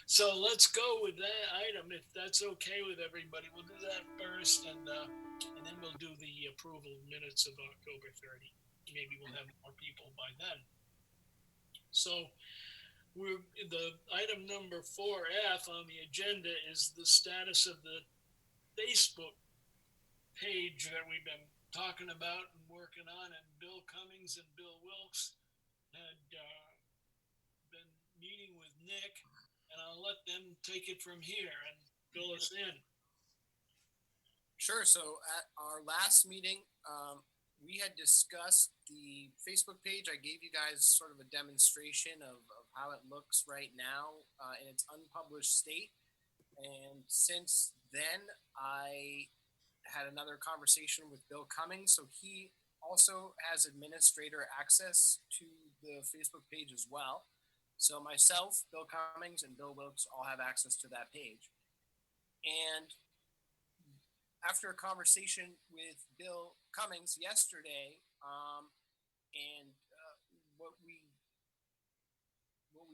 So let's go with that item if that's okay with everybody. We'll do that first, and then we'll do the approval minutes of October 30. Maybe we'll have more people by then. So we're the item number 4F on the agenda is the status of the Facebook page that we've been talking about and working on, and Bill Cummings and Bill Wilkes had been meeting with Nick, and I'll let them take it from here and fill us in. Sure. So at our last meeting, we had discussed the Facebook page. I gave you guys sort of a demonstration of how it looks right now in its unpublished state. And since then, I had another conversation with Bill Cummings. So he also has administrator access to the Facebook page as well. So myself, Bill Cummings, and Bill Wilkes all have access to that page. And after a conversation with Bill Cummings yesterday, and what we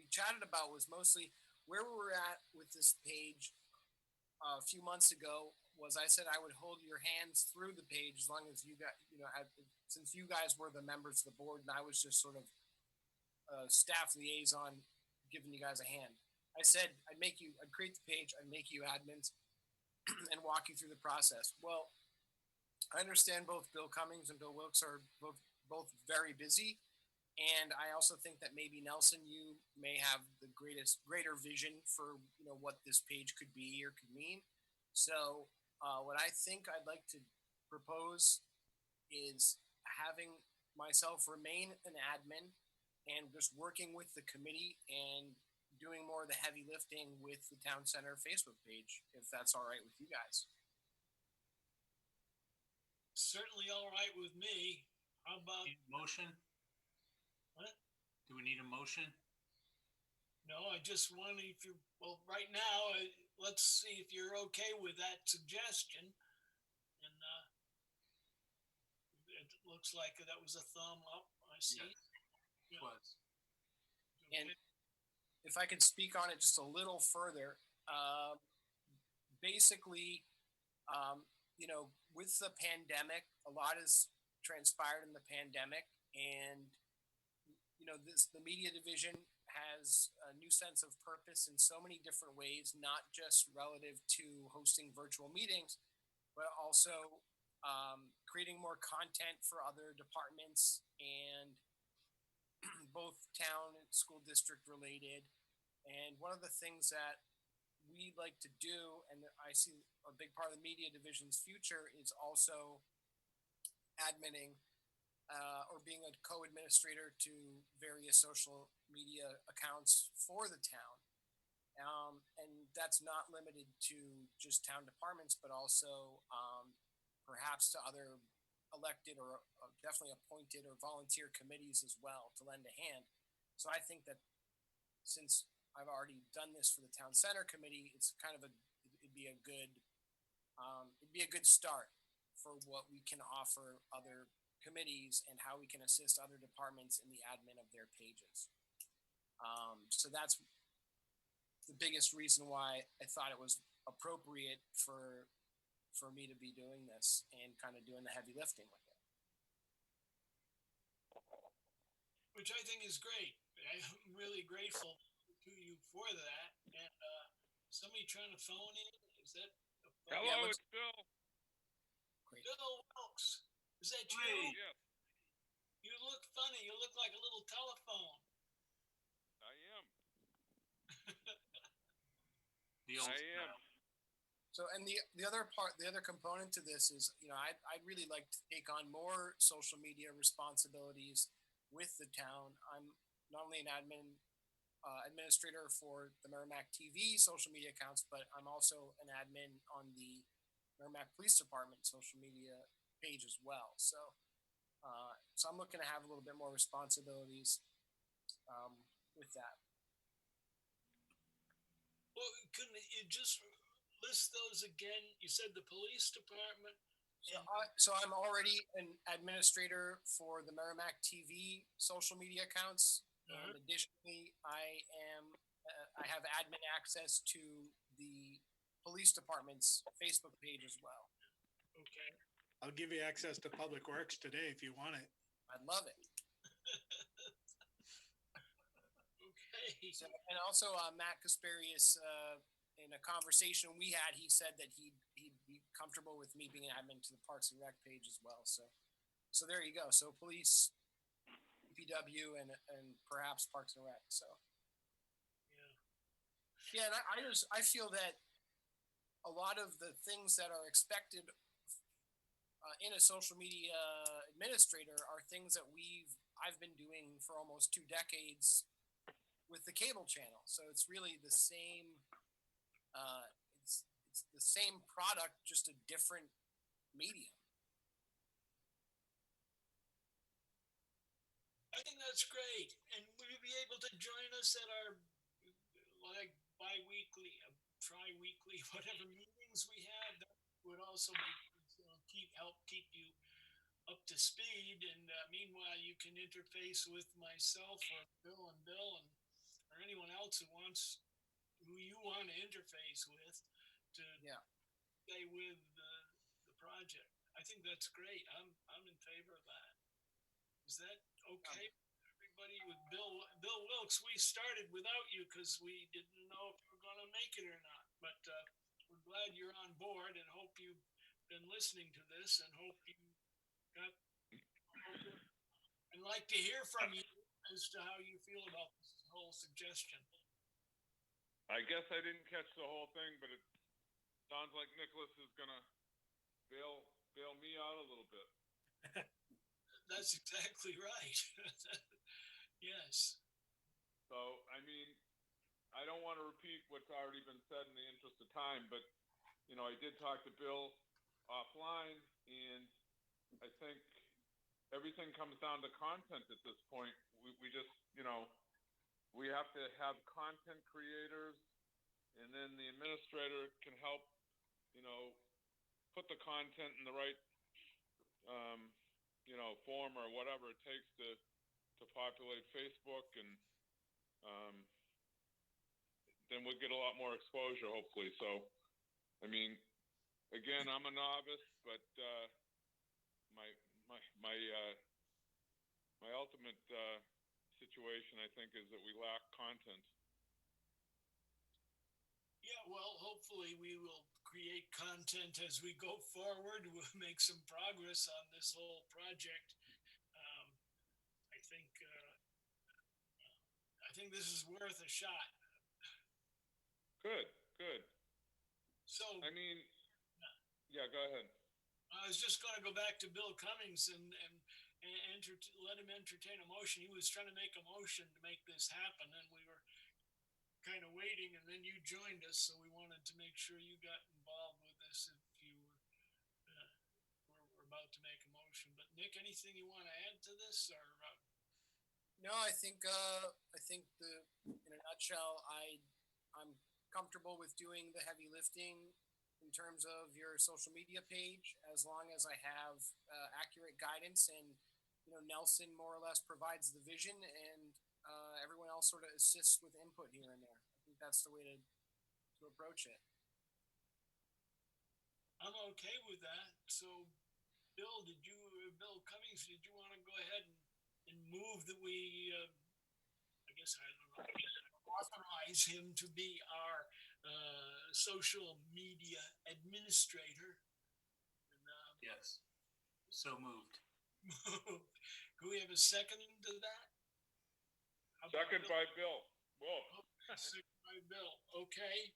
chatted about was mostly where we were at with this page a few months ago. Was I said I would hold your hands through the page as long as you got, since you guys were the members of the board and I was just sort of a staff liaison giving you guys a hand. I said I'd create the page, I'd make you admins, and walk you through the process. Well, I understand both Bill Cummings and Bill Wilkes are both very busy, and I also think that maybe Nelson, you may have the greater vision for what this page could be or could mean. So, what I think I'd like to propose is having myself remain an admin and just working with the committee and doing more of the heavy lifting with the town center Facebook page, if that's all right with you guys. Certainly all right with me. How about motion? what? Do we need a motion? No, I just wonder if you. Well, right now, let's see if you're okay with that suggestion. And it looks like that was a thumb up. I see. Yes, it was. Okay. And if I could speak on it just a little further, basically, with the pandemic, a lot has transpired in the pandemic, and the media division has a new sense of purpose in so many different ways, not just relative to hosting virtual meetings, but also creating more content for other departments and both town and school district related. And one of the things that we like to do, and I see a big part of the media division's future, is also adminning or being a co-administrator to various social media accounts for the town. And that's not limited to just town departments, but also perhaps to other elected or definitely appointed or volunteer committees as well to lend a hand. So I think that since I've already done this for the town center committee, it's kind of it'd be a good start for what we can offer other committees and how we can assist other departments in the admin of their pages. So that's the biggest reason why I thought it was appropriate for me to be doing this and kind of doing the heavy lifting with it. Which I think is great. I'm really grateful to you for that. And somebody trying to phone in? Is that a phone? Hello, it's Bill. Great. Bill Wilkes. Is that you? Hey. Yes, You look funny. You look like a little telephone. I am. The old I am. style. So, and the other component to this is, I'd really like to take on more social media responsibilities with the town. I'm not only an administrator for the Merrimack TV social media accounts, but I'm also an admin on the Merrimack Police Department social media page as well. So I'm looking to have a little bit more responsibilities with that. Well, couldn't you just list those again? You said the police department. So I'm already an administrator for the Merrimack TV social media accounts. And additionally, I have admin access to the police department's Facebook page as well. Okay. I'll give you access to Public Works today if you want it. I'd love it. Okay. So, and also Matt Kasparius, in a conversation we had, he said that he'd be comfortable with me being admin to the Parks and Rec page as well. So there you go. So police, DPW, and perhaps Parks and Rec. So Yeah. yeah, and I feel that a lot of the things that are expected in a social media administrator are things that I've been doing for almost 2 decades with the cable channel. So it's really the same. It's the same product, just a different medium. I think that's great. And will you be able to join us at our like bi-weekly, tri-weekly, whatever meetings we have? That would also be, help keep you up to speed. And meanwhile, you can interface with myself or Bill and or anyone else who you want to interface with to stay with the project. I think that's great. I'm in favor of that. Is that okay? Everybody with Bill Wilkes, we started without you because we didn't know if we were going to make it or not. But we're glad you're on board and hope you've been listening to this and hope you got and like to hear from you as to how you feel about this whole suggestion. I guess I didn't catch the whole thing, but it sounds like Nicholas is gonna bail me out a little bit. That's exactly right. Yes. So, I mean, I don't want to repeat what's already been said in the interest of time, but, I did talk to Bill offline, and I think everything comes down to content at this point. We just, we have to have content creators, and then the administrator can help, put the content in the right, form or whatever it takes to populate Facebook, and then we'll get a lot more exposure, hopefully. So, I mean, again, I'm a novice, but my ultimate situation, I think, is that we lack content. Yeah, well, hopefully we will create content as we go forward. We'll make some progress on this whole project. I think this is worth a shot. Good. So, I mean, yeah, go ahead. I was just going to go back to Bill Cummings and let him entertain a motion. He was trying to make a motion to make this happen, and we were kind of waiting, and then you joined us, so we wanted to make sure you got involved with this if you were about to make a motion. But Nick, anything you want to add to this, or? No, I think in a nutshell, I'm comfortable with doing the heavy lifting in terms of your social media page, as long as I have accurate guidance, and Nelson more or less provides the vision, and everyone else sort of assists with input here and there. I think that's the way to approach it. I'm okay with that. So, Bill Cummings, did you want to go ahead and move that we, authorize him to be our social media administrator? And, Yes. So moved. Can we have a second to that? Second by Bill. Whoa. Second by Bill. Okay.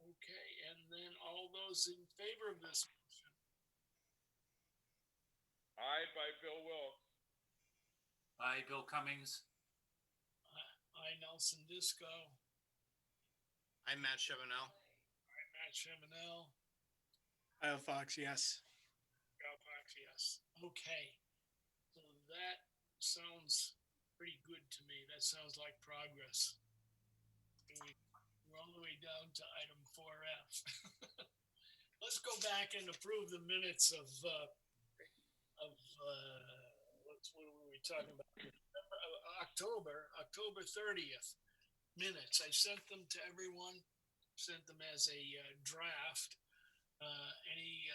Okay. And then all those in favor of this motion? Aye by Bill Wilkes. Aye, Bill Cummings. Aye, Nelson Disco. I'm Matt Chevenel. Aye, Matt Chevenel. Kyle Fox, yes. Kyle Fox, yes. Okay. So that sounds pretty good to me. That sounds like progress. We're all the way down to item 4F. Let's go back and approve the minutes of what were we talking about? October 30th minutes. I sent them to everyone, sent them as a draft. Any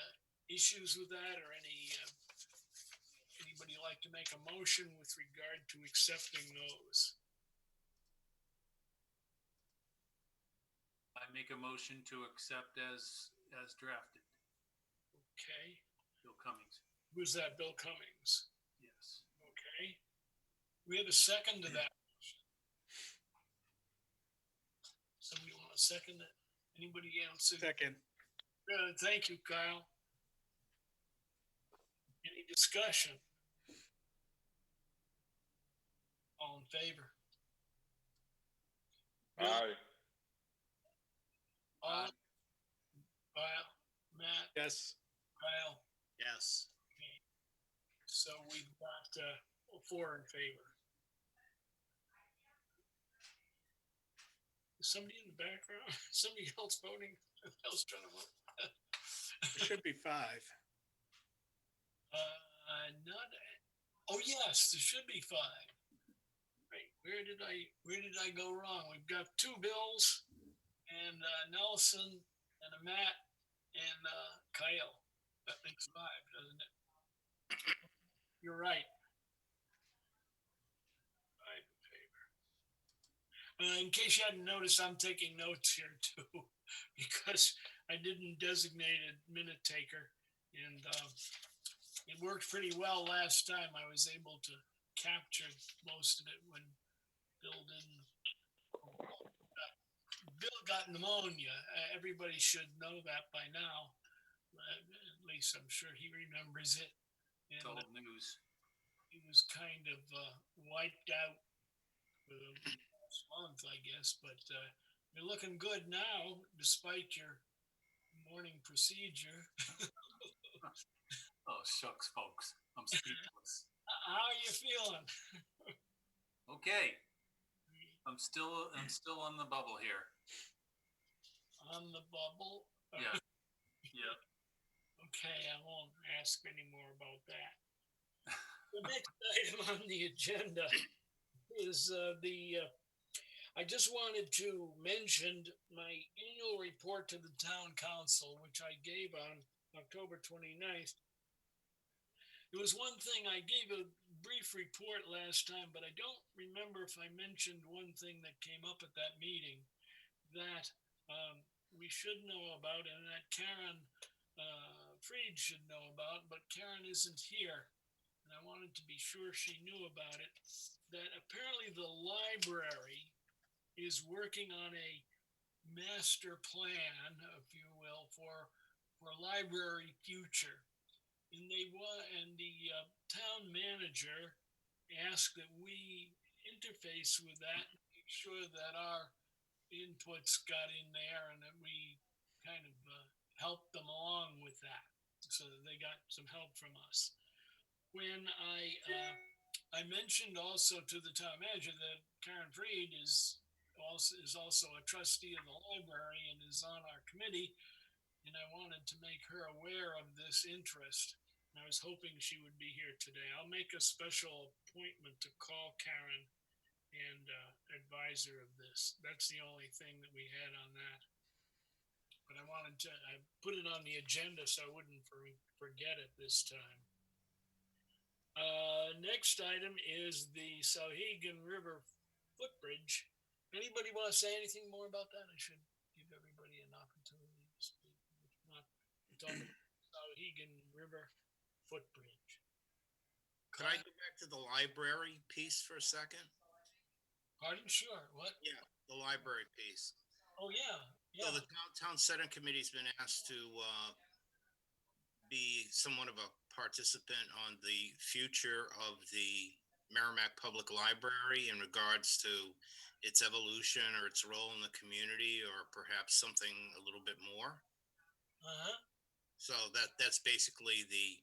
issues with that, or anybody like to make a motion with regard to accepting those? I make a motion to accept as drafted. Okay. Bill Cummings. Who's that? Bill Cummings. Yes. Okay. We have a second to that. Somebody want to second it? Anybody else? Second. Thank you, Kyle. Any discussion? All in favor? Bill? Aye. All? Kyle? Matt? Yes. Kyle? Yes. So we've got 4 in favor. Is somebody in the background? Somebody else voting? Somebody else trying to vote? It should be 5. Not. Oh yes, there should be 5. Right. Where did I go wrong? We've got 2 Bills and Nelson and a Matt and Kyle. That makes 5, doesn't it? You're right. 5 in favor. In case you hadn't noticed, I'm taking notes here too, because I didn't designate a minute taker, and it worked pretty well last time. I was able to capture most of it when Bill didn't. Bill got pneumonia. Everybody should know that by now. At least I'm sure he remembers it. It's And old news. he was kind of wiped out for the last month, I guess. But you're looking good now, despite your morning procedure. Oh, shucks, folks. I'm speechless. How are you feeling? Okay. I'm still on the bubble here. On the bubble? Yeah. Yeah. Okay, I won't ask any more about that. The next item on the agenda is I just wanted to mention my annual report to the town council, which I gave on October 29th. There was one thing, I gave a brief report last time, but I don't remember if I mentioned one thing that came up at that meeting that we should know about, and that Karen Freed should know about, but Karen isn't here. And I wanted to be sure she knew about it, that apparently the library is working on a master plan, if you will, for library future. And the town manager asked that we interface with that and make sure that our inputs got in there and that we kind of helped them along with that, so that they got some help from us. When I mentioned also to the town manager that Karen Freed is also a trustee of the library and is on our committee, and I wanted to make her aware of this interest. And I was hoping she would be here today. I'll make a special appointment to call Karen and advise her of this. That's the only thing that we had on that. But I put it on the agenda so I wouldn't forget it this time. Next item is the Sauhegan River footbridge. Anybody want to say anything more about that? I should give everybody an opportunity to speak. If not, we're talking about Sauhegan River footbridge. Could I go back to the library piece for a second? Pardon? Sure. What? Yeah, the library piece. Oh, yeah. So the town setting committee's been asked to be somewhat of a participant on the future of the Merrimack Public Library in regards to its evolution or its role in the community, or perhaps something a little bit more. Uh-huh. So that's basically the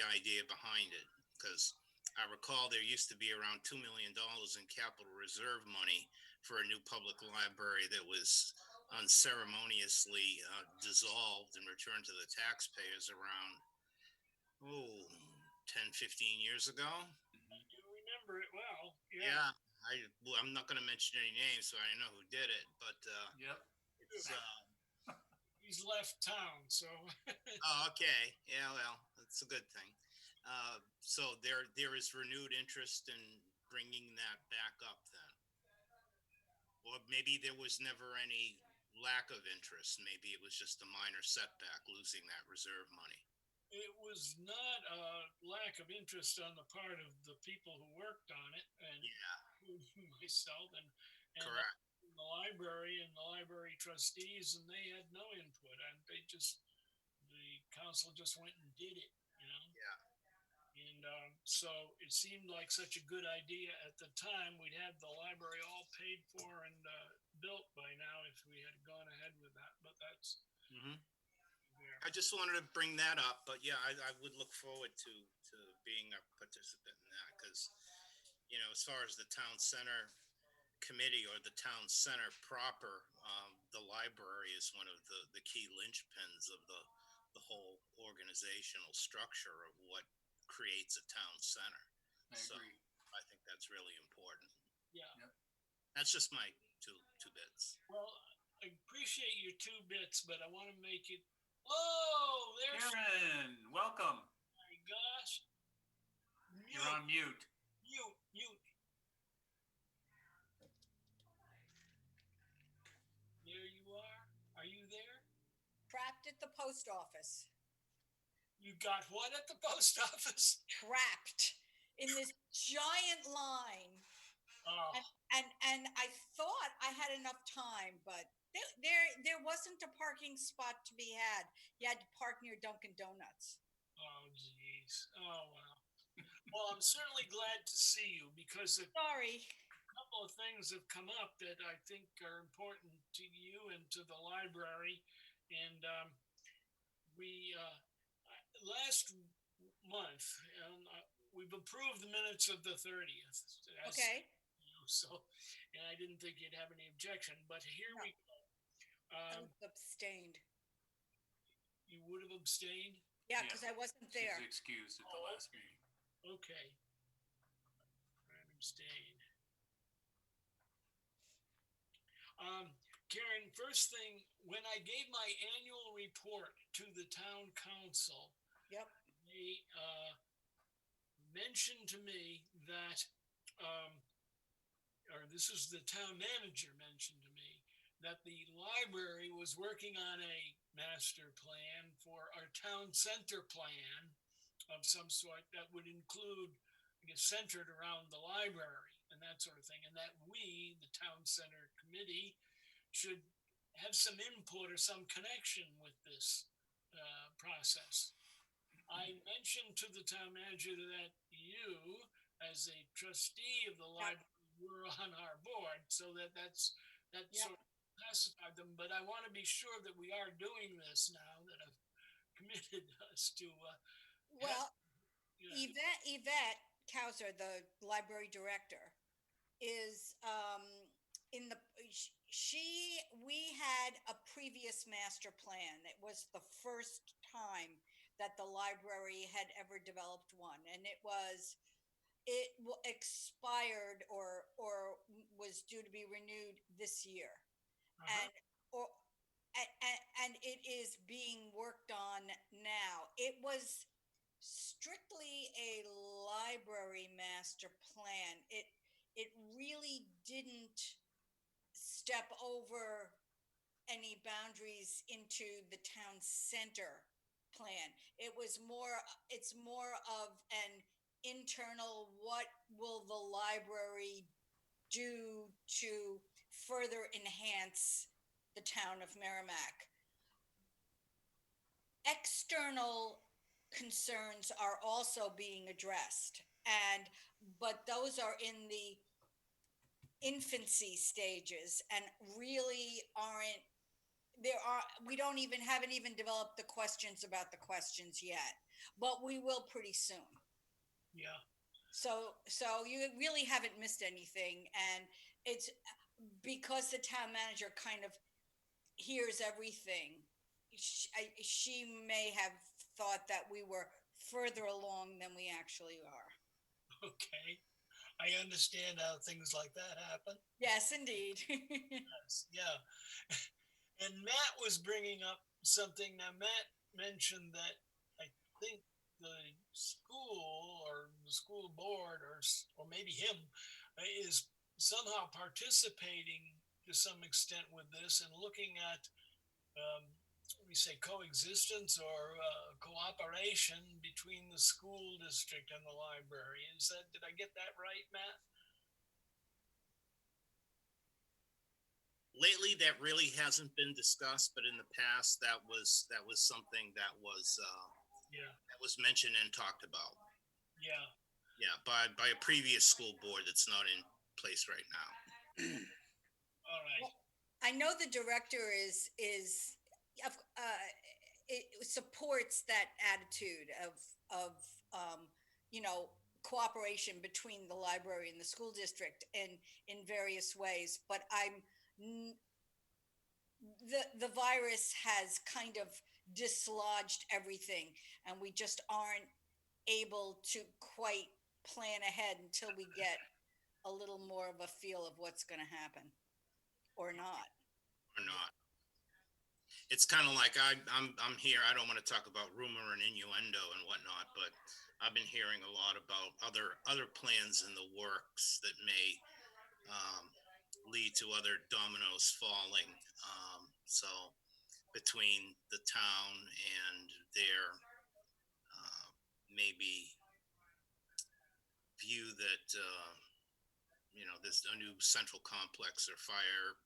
idea behind it, because I recall there used to be around $2 million in capital reserve money for a new public library that was unceremoniously dissolved and returned to the taxpayers around 10, 15 years ago. You remember it well. Yeah. well, I'm not gonna mention any names, so I know who did it, but, Yep. it's, He's left town, so oh, okay, yeah, well, that's a good thing. So there is renewed interest in bringing that back up then? Or maybe there was never any lack of interest, maybe it was just a minor setback, losing that reserve money. it was not a lack of interest on the part of the people who worked on it, and Yeah, myself and correct. the library and the library trustees, and they had no input, and the council just went and did it, you know. Yeah. And so it seemed like such a good idea at the time. We'd have the library all paid for and built by now if we had gone ahead with that. But that's Hmm. there. I just wanted to bring that up, but yeah, I would look forward to being a participant in that, because, as far as the town center committee or the town center proper, the library is one of the key linchpins of the whole organizational structure of what creates a town center. I So agree. I think that's really important. Yeah. Yep. That's just my two bits. Well, I appreciate your 2 bits, but I want to make it. Oh, there's Karen, welcome. my gosh. You're on mute. Mute. There you are. Are you there? Trapped at the post office. You got what at the post office? Trapped in this giant line. Oh, And I thought I had enough time, but there wasn't a parking spot to be had. You had to park near Dunkin' Donuts. oh, geez. Oh, wow. Well, I'm certainly glad to see you because a Sorry. couple of things have come up that I think are important to you and to the library. And we last month, we've approved the minutes of the 30th. Okay. So, and I didn't think you'd have any objection, but here No. we go. I was abstained. You would have abstained? Yeah, Yeah. because I wasn't there. She's excused at the last meeting. Okay. And abstained. Karen, first thing, when I gave my annual report to the town council, Yep. they mentioned to me that, or this is the town manager mentioned to me, that the library was working on a master plan for our town center plan of some sort that would include, I guess, centered around the library and that sort of thing, and that we, the town center committee, should have some input or some connection with this process. I mentioned to the town manager that you, as a trustee of the library, were on our board, so that Yep. sort of pacified them. But I want to be sure that we are doing this now, that I've committed us to. Well, Yeah. Yvette Kauser, the library director, is in the we had a previous master plan. It was the first time that the library had ever developed one, and expired or was due to be renewed this year. Uh-huh. And or and it is being worked on now. It was strictly a library master plan. It really didn't step over any boundaries into the town center plan. It's more of an internal, what will the library do to further enhance the town of Merrimack? External concerns are also being addressed, but those are in the infancy stages and really aren't we haven't even developed the questions about the questions yet, but we will pretty soon. Yeah. So you really haven't missed anything, and it's because the town manager kind of hears everything. She may have thought that we were further along than we actually are. Okay. I understand how things like that happen. Yes, indeed. Yes, yeah. And Matt was bringing up something. Now, Matt mentioned that I think the school or the school board or maybe him is somehow participating to some extent with this and looking at we say coexistence or cooperation between the school district and the library. Is that, did I get that right, Matt? Lately, that really hasn't been discussed, but in the past, that was something Yeah, that was mentioned and talked about. yeah. Yeah, by a previous school board that's not in place right now. All right. Well, I know the director is it supports that attitude of um, you know, cooperation between the library and the school district in various ways. But the virus has kind of dislodged everything, and we just aren't able to quite plan ahead until we get a little more of a feel of what's going to happen or not. Or not. It's kind of like I'm here. I don't want to talk about rumor and innuendo and whatnot, but I've been hearing a lot about other plans in the works that may um, lead to other dominoes falling. So between the town and their maybe view that there's a new central complex or fire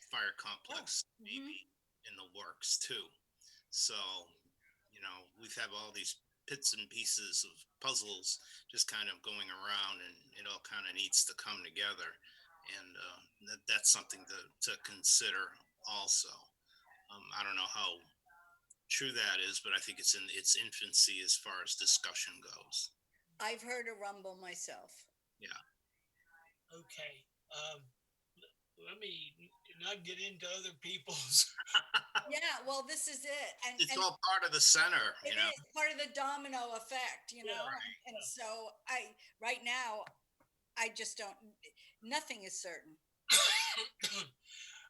Oh, complex hmm. maybe in the works too. So we've had all these bits and pieces of puzzles just kind of going around, and it all kind of needs to come together. And that's something to consider also. I don't know how true that is, but I think it's in its infancy as far as discussion goes. I've heard a rumble myself. Yeah, Okay. Um, Let me not get into other people's. Yeah, well, this is it, it's and all part of the center. it is part of the domino effect, you Yeah. know. And so right now, I just don't. Nothing is certain.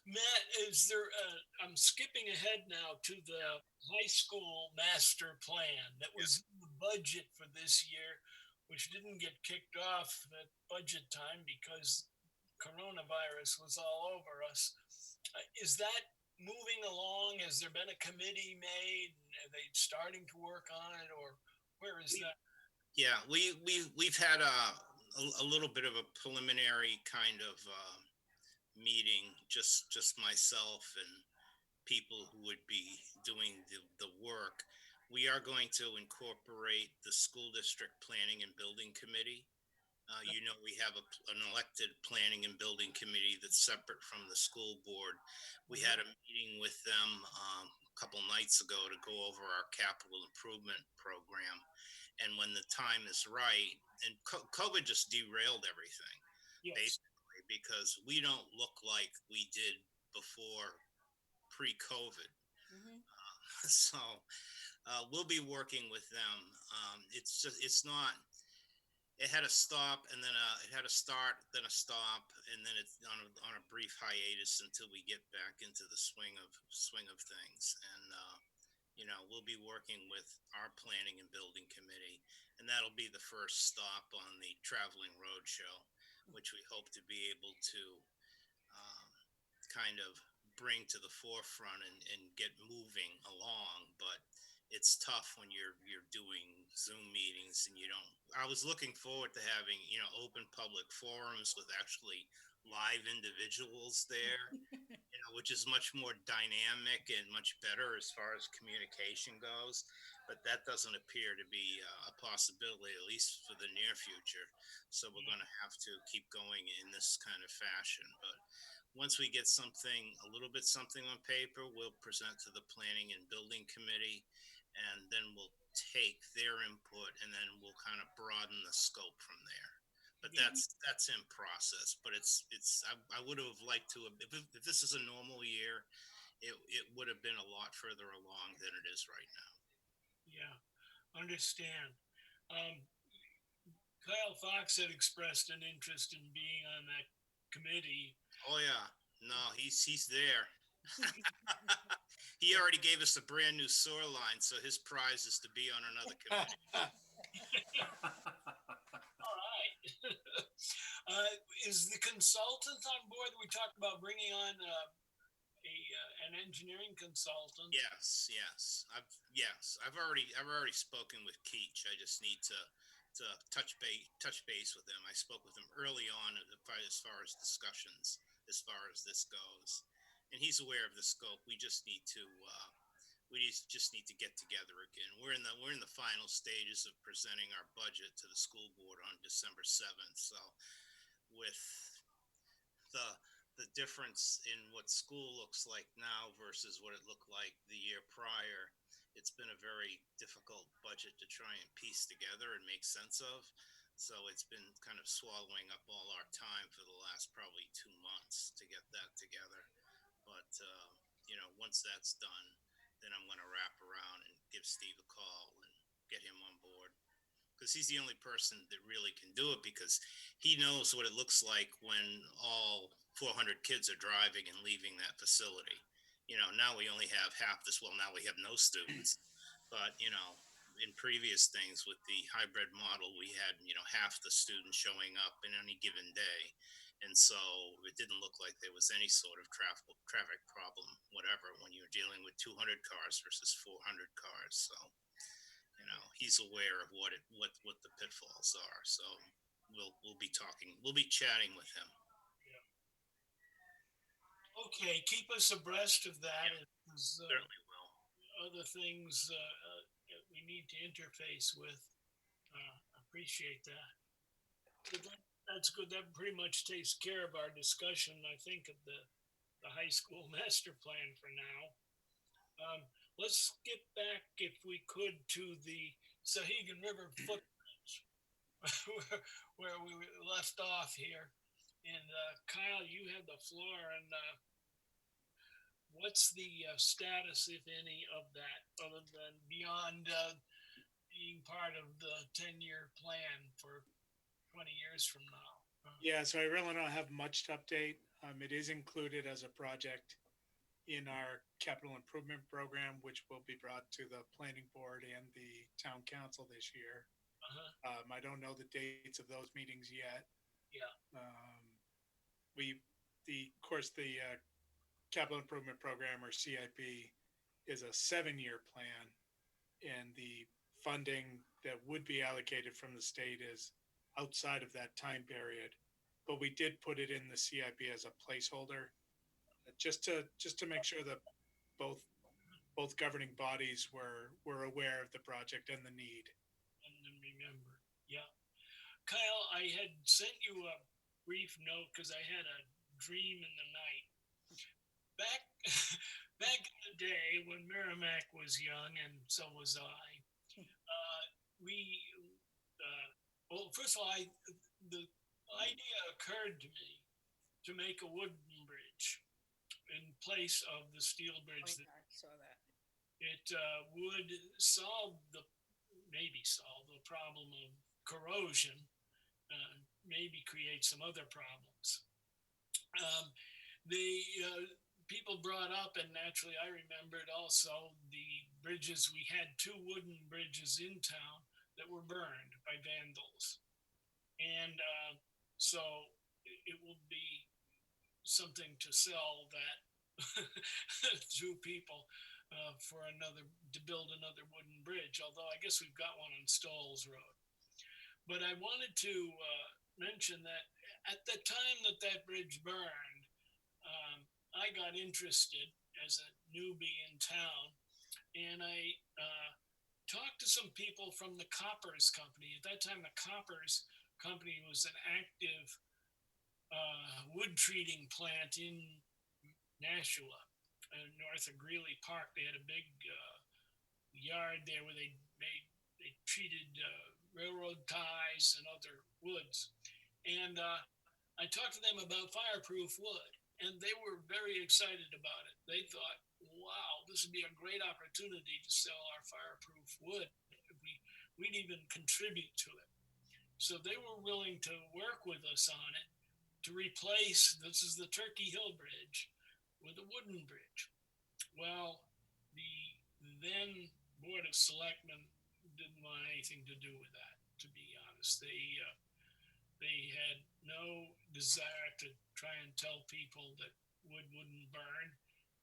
Matt, is there? I'm skipping ahead now to the high school master plan that was in the budget for this year, which didn't get kicked off at budget time because coronavirus was all over us. Is that moving along? Has there been a committee made? Are they starting to work on it, or where is that? Yeah, we've had a little bit of a preliminary kind of meeting, just myself and people who would be doing the work. We are going to incorporate the school district planning and building committee. We have an elected planning and building committee that's separate from the school board. We had a meeting with them a couple nights ago to go over our capital improvement program. And when the time is right, and COVID just derailed everything, Yes. basically, because we don't look like we did before pre-COVID. Hmm. So we'll be working with them. It's not. It had a stop, and then it had a start, then a stop, and then it's on a brief hiatus until we get back into the swing of things. And we'll be working with our planning and building committee, and that'll be the first stop on the traveling road show, which we hope to be able to um, kind of bring to the forefront and get moving along. But it's tough when you're doing Zoom meetings and you don't. I was looking forward to having open public forums with actually live individuals there, which is much more dynamic and much better as far as communication goes. But that doesn't appear to be a possibility, at least for the near future. So we're going to have to keep going in this kind of fashion. But once we get something on paper, we'll present to the planning and building committee, and then we'll take their input, and then we'll kind of broaden the scope from there. But that's in process. But I would have liked to if this is a normal year, it would have been a lot further along than it is right now. Yeah. Understand. Um, Kyle Fox had expressed an interest in being on that committee. Oh yeah, no, he's there. He already gave us a brand new sewer line, so his prize is to be on another committee. All right. Is the consultant on board? We talked about bringing on an engineering consultant. Yes. I've already spoken with Keach. I just need to touch base with him. I spoke with him early on as far as discussions as far as this goes, and he's aware of the scope. We just need to just need to get together again. We're in the final stages of presenting our budget to the school board on December 7th. So with the the difference in what school looks like now versus what it looked like the year prior, it's been a very difficult budget to try and piece together and make sense of. So it's been kind of swallowing up all our time for the last probably 2 months to get that together. But once that's done, then I'm going to wrap around and give Steve a call and get him on board, because he's the only person that really can do it, because he knows what it looks like when all 400 kids are driving and leaving that facility. Now we only have half this. Well, now we have no students, but in previous things with the hybrid model, we had half the students showing up in any given day, and so it didn't look like there was any sort of traffic problem, whatever, when you're dealing with 200 cars versus 400 cars. So he's aware of what the pitfalls are. So we'll be talking, we'll be chatting with him. Yeah. Okay, keep us abreast of that. Certainly will. Other things that we need to interface with. Appreciate that. That's good. That pretty much takes care of our discussion, I think, of the high school master plan for now. Let's get back, if we could, to the Sahegan River footbridge, where we left off here. And Kyle, you have the floor. And what's the status, if any, of that, other than beyond being part of the 10-year plan for 20 years from now? Yeah, so I really don't have much to update. It is included as a project in our capital improvement program, which will be brought to the planning board and the town council this year. I don't know the dates of those meetings yet. Yeah. Of course, the capital improvement program, or CIP, is a 7-year plan, and the funding that would be allocated from the state is outside of that time period. But we did put it in the CIP as a placeholder, just to make sure that both governing bodies were aware of the project and the need. And then remember, yeah. Kyle, I had sent you a brief note because I had a dream in the night. Back in the day when Merrimack was young, and so was I, well, first of all, the idea occurred to me to make a wooden bridge in place of the steel bridge. I saw that. It would maybe solve the problem of corrosion, maybe create some other problems. The people brought up, and naturally I remembered also, the bridges. We had 2 wooden bridges in town that were burned by vandals. And so it will be something to sell that to people to build another wooden bridge, although I guess we've got one on Stoll's Road. But I wanted to mention that at the time that bridge burned, I got interested as a newbie in town, and I talked to some people from the Koppers Company. At that time, the Koppers Company was an active wood treating plant in Nashua, north of Greeley Park. They had a big yard there where they treated railroad ties and other woods. And I talked to them about fireproof wood, and they were very excited about it. They thought, wow, this would be a great opportunity to sell our fireproof wood if we'd even contribute to it. So they were willing to work with us on it to replace, this is the Turkey Hill Bridge, with a wooden bridge. Well, the then Board of Selectmen didn't want anything to do with that, to be honest. They had no desire to try and tell people that wood wouldn't burn,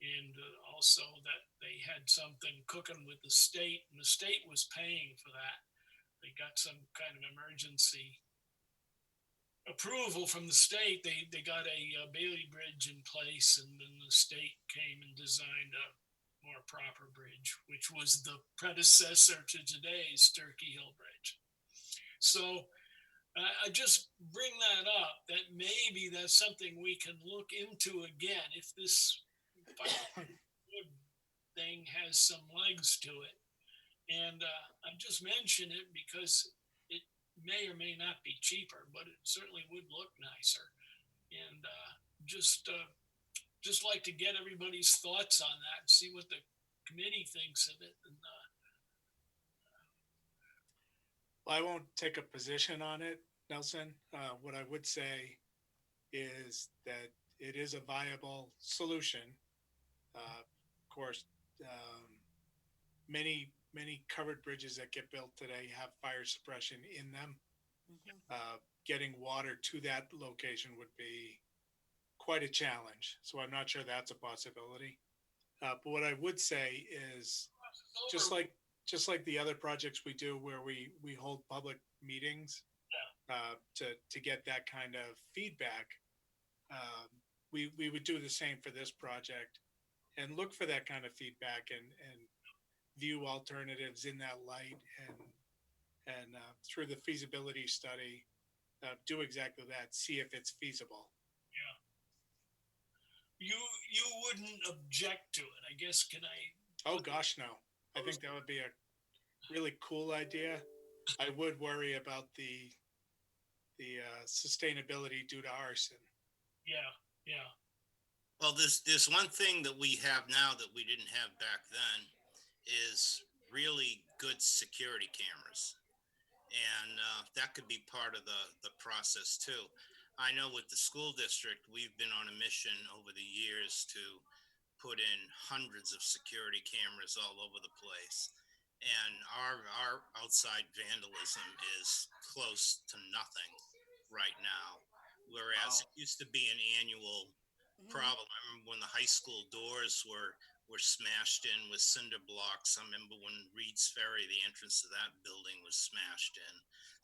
and also that they had something cooking with the state, and the state was paying for that. They got some kind of emergency approval from the state. They got a Bailey Bridge in place, and then the state came and designed a more proper bridge, which was the predecessor to today's Turkey Hill Bridge. So I just bring that up, that maybe that's something we can look into again if this thing has some legs to it. And I just mention it because it may or may not be cheaper, but it certainly would look nicer. And just like to get everybody's thoughts on that and see what the committee thinks of it. And I won't take a position on it, Nelson. What I would say is that it is a viable solution. Of course, many covered bridges that get built today have fire suppression in them. Getting water to that location would be quite a challenge. So I'm not sure that's a possibility. But what I would say is just like the other projects we do where we hold public meetings to get that kind of feedback, we would do the same for this project and look for that kind of feedback and view alternatives in that light and through the feasibility study, do exactly that. See if it's feasible. yeah, you wouldn't object to it, I guess. Can I? Oh gosh, no. I think that would be a really cool idea. I would worry about the sustainability due to arson. Yeah, yeah. Well, there's one thing that we have now that we didn't have back then is really good security cameras. And that could be part of the process too. I know with the school district, we've been on a mission over the years to put in hundreds of security cameras all over the place. And our outside vandalism is close to nothing right now. Whereas it used to be an annual problem. I remember when the high school doors were smashed in with cinder blocks. I remember when Reed's Ferry, the entrance to that building, was smashed in.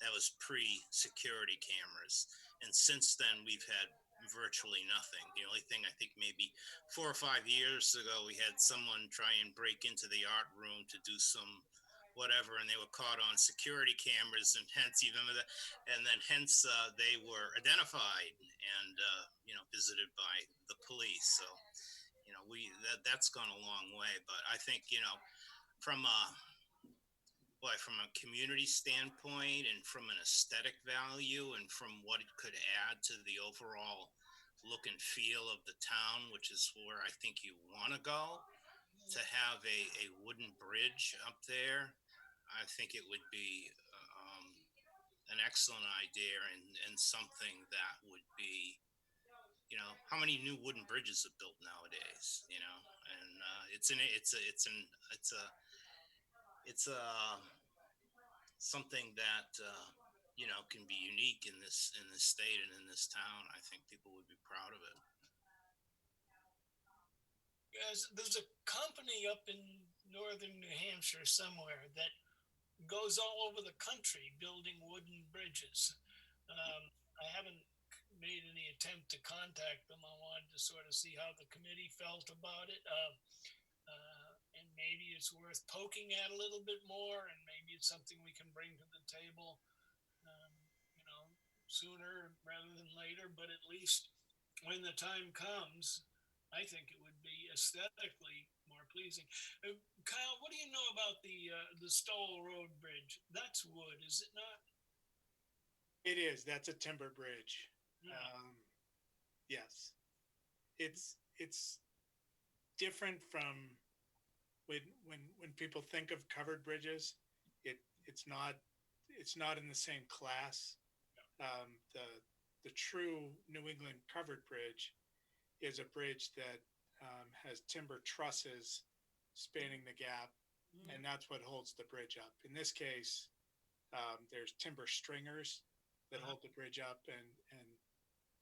That was pre-security cameras. And since then, we've had virtually nothing. The only thing, I think maybe 4 or 5 years ago, we had someone try and break into the art room to do some whatever, and they were caught on security cameras, and hence they were identified and visited by the police. So that's gone a long way. But I think from a community standpoint and from an aesthetic value and from what it could add to the overall look and feel of the town, which is where I think you want to go, to have a wooden bridge up there, I think it would be an excellent idea and something that would be, how many new wooden bridges are built nowadays, and it's something that can be unique in this state and in this town. I think people would be proud of it. Yes, there's a company up in northern New Hampshire somewhere that goes all over the country building wooden bridges. I haven't made any attempt to contact them. I wanted to sort of see how the committee felt about it. And maybe it's worth poking at a little bit more, and maybe it's something we can bring to the table, um, you know, sooner rather than later. But at least when the time comes, I think it would be aesthetically more pleasing. Kyle, what do you know about the Stowell Road Bridge? That's wood, is it not? It is. That's a timber bridge. Yeah. Yes, it's different from when people think of covered bridges. It's not in the same class. The true New England covered bridge is a bridge that has timber trusses spanning the gap, and that's what holds the bridge up. In this case, there's timber stringers that hold the bridge up, and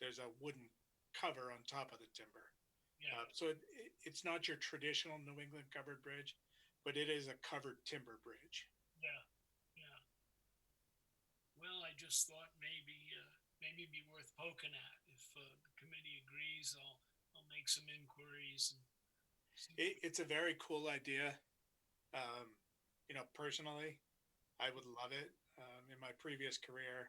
there's a wooden cover on top of the timber. Yeah. So it's not your traditional New England covered bridge, but it is a covered timber bridge. Yeah. Yeah. Well, I just thought maybe it'd be worth poking at. If the committee agrees, I'll make some inquiries and see. It's a very cool idea. Personally, I would love it. In my previous career,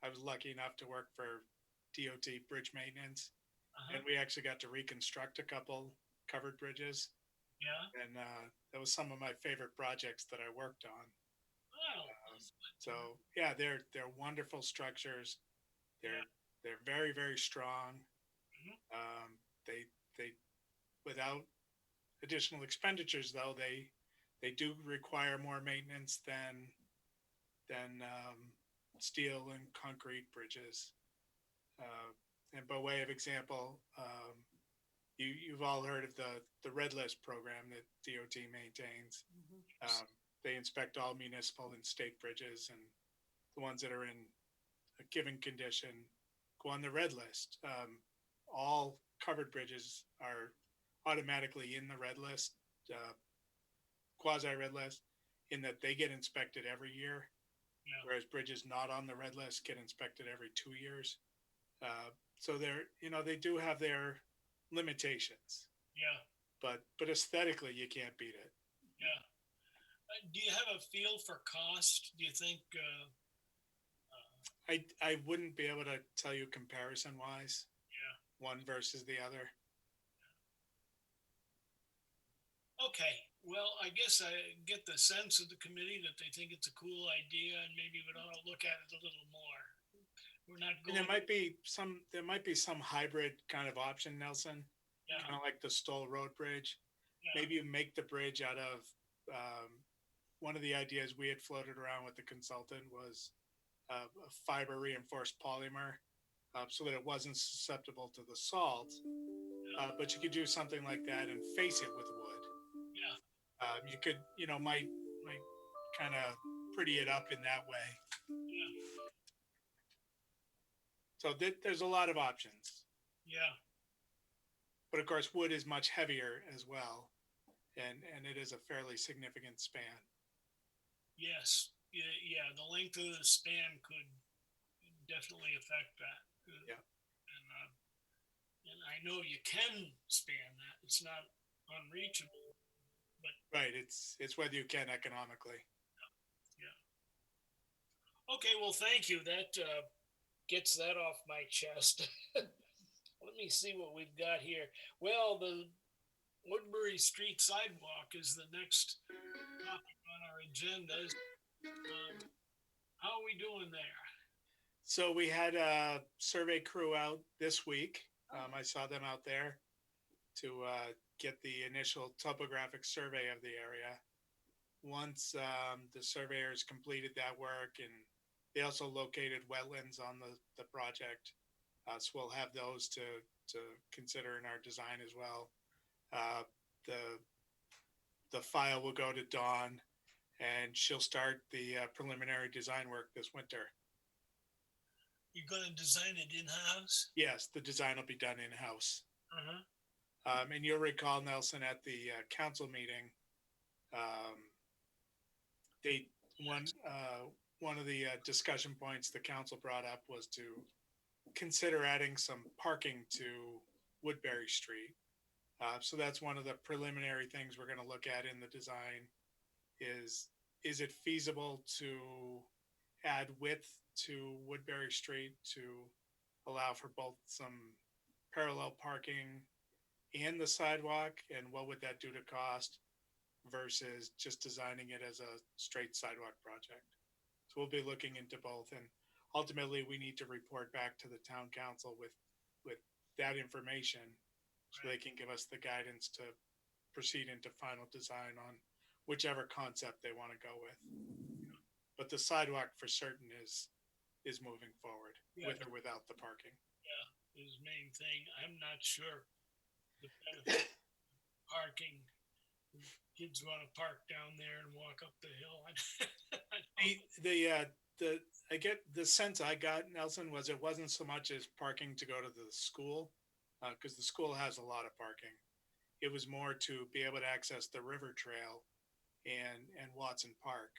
I was lucky enough to work for DOT bridge maintenance, and we actually got to reconstruct a couple covered bridges. Yeah. And that was some of my favorite projects that I worked on. Oh. So yeah, they're wonderful structures. They're very, very strong. They without additional expenditures, though, they do require more maintenance than steel and concrete bridges. And by way of example, you've all heard of the Red List program that DOT maintains. They inspect all municipal and state bridges, and the ones that are in a given condition go on the Red List. All covered bridges are automatically in the Red List, quasi Red List, in that they get inspected every year, whereas bridges not on the Red List get inspected every 2 years. So they do have their limitations. Yeah. But aesthetically, you can't beat it. Yeah. Do you have a feel for cost? Do you think? I wouldn't be able to tell you comparison wise. Yeah. One versus the other. Okay. Well, I guess I get the sense of the committee that they think it's a cool idea, and maybe we ought to look at it a little more. We're not going. And there might be some hybrid kind of option, Nelson. Yeah. Kind of like the Stoll Road Bridge. Yeah. Maybe you make the bridge out of one of the ideas we had floated around with the consultant was a fiber reinforced polymer, so that it wasn't susceptible to the salt. But you could do something like that and face it with wood. Yeah. You could, might kind of pretty it up in that way. Yeah. So there's a lot of options. Yeah. But of course, wood is much heavier as well, and it is a fairly significant span. Yes. Yeah. The length of the span could definitely affect that. Yeah. And I know you can span that. It's not unreachable. But right, it's whether you can economically. Yeah. Okay. Well, thank you. That gets that off my chest. Let me see what we've got here. Well, the Woodbury Street sidewalk is the next topic on our agendas. How are we doing there? So we had a survey crew out this week. I saw them out there to get the initial topographic survey of the area. Once the surveyors completed that work, and they also located wetlands on the project, so we'll have those to consider in our design as well. The file will go to Dawn, and she'll start the preliminary design work this winter. You're going to design it in-house? Yes, the design will be done in-house. Uh-huh. And you'll recall, Nelson, at the council meeting, one of the discussion points the council brought up was to consider adding some parking to Woodbury Street. So that's one of the preliminary things we're going to look at in the design is it feasible to add width to Woodbury Street to allow for both some parallel parking and the sidewalk, and what would that do to cost versus just designing it as a straight sidewalk project? So we'll be looking into both, and ultimately we need to report back to the town council with that information so they can give us the guidance to proceed into final design on whichever concept they want to go with. But the sidewalk for certain is is moving forward Yeah. with or without the parking. His main thing. I'm not sure the benefit of parking. Kids want to park down there and walk up the hill. The I get the sense I got, Nelson, was it wasn't so much as parking to go to the school, because the school has a lot of parking. It was more to be able to access the river trail and Watson Park.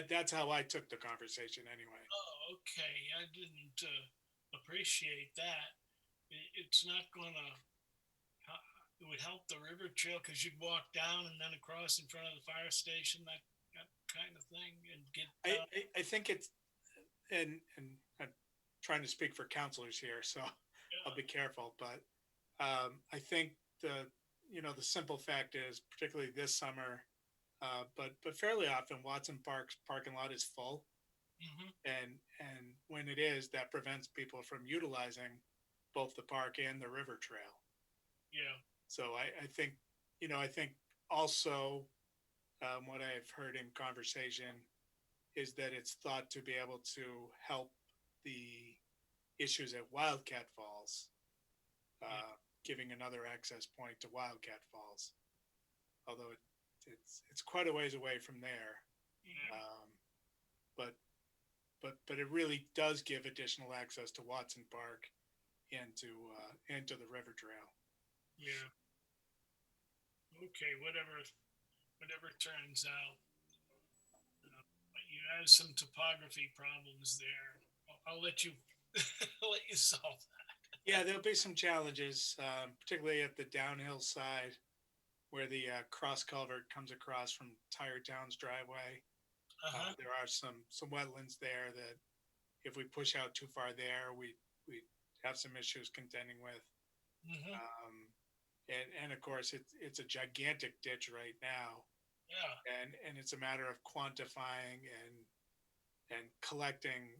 That's how I took the conversation anyway. Oh, okay. I didn't appreciate that. It's not gonna. It would help the river trail because you'd walk down and then across in front of the fire station, that kind of thing, and get down. I think it's and I'm trying to speak for counselors here, so I'll be careful. But I think the simple fact is, particularly this summer, but fairly often, Watson Park's parking lot is full, Mm-hmm. and when it is, that prevents people from utilizing both the park and the river trail. Yeah. So I think also what I've heard in conversation is that it's thought to be able to help the issues at Wildcat Falls, giving another access point to Wildcat Falls. Although it's quite a ways away from there, Yeah. But it really does give additional access to Watson Park and to the river trail. Yeah. Okay. Whatever turns out. But you have some topography problems there. I'll let you I'll let you solve that. Yeah, there'll be some challenges, particularly at the downhill side where the cross culvert comes across from Tire Town's driveway. Uh-huh. There are some wetlands there that if we push out too far there, we have some issues contending with. Mm-hmm. And of course, it's a gigantic ditch right now, Yeah. and it's a matter of quantifying and collecting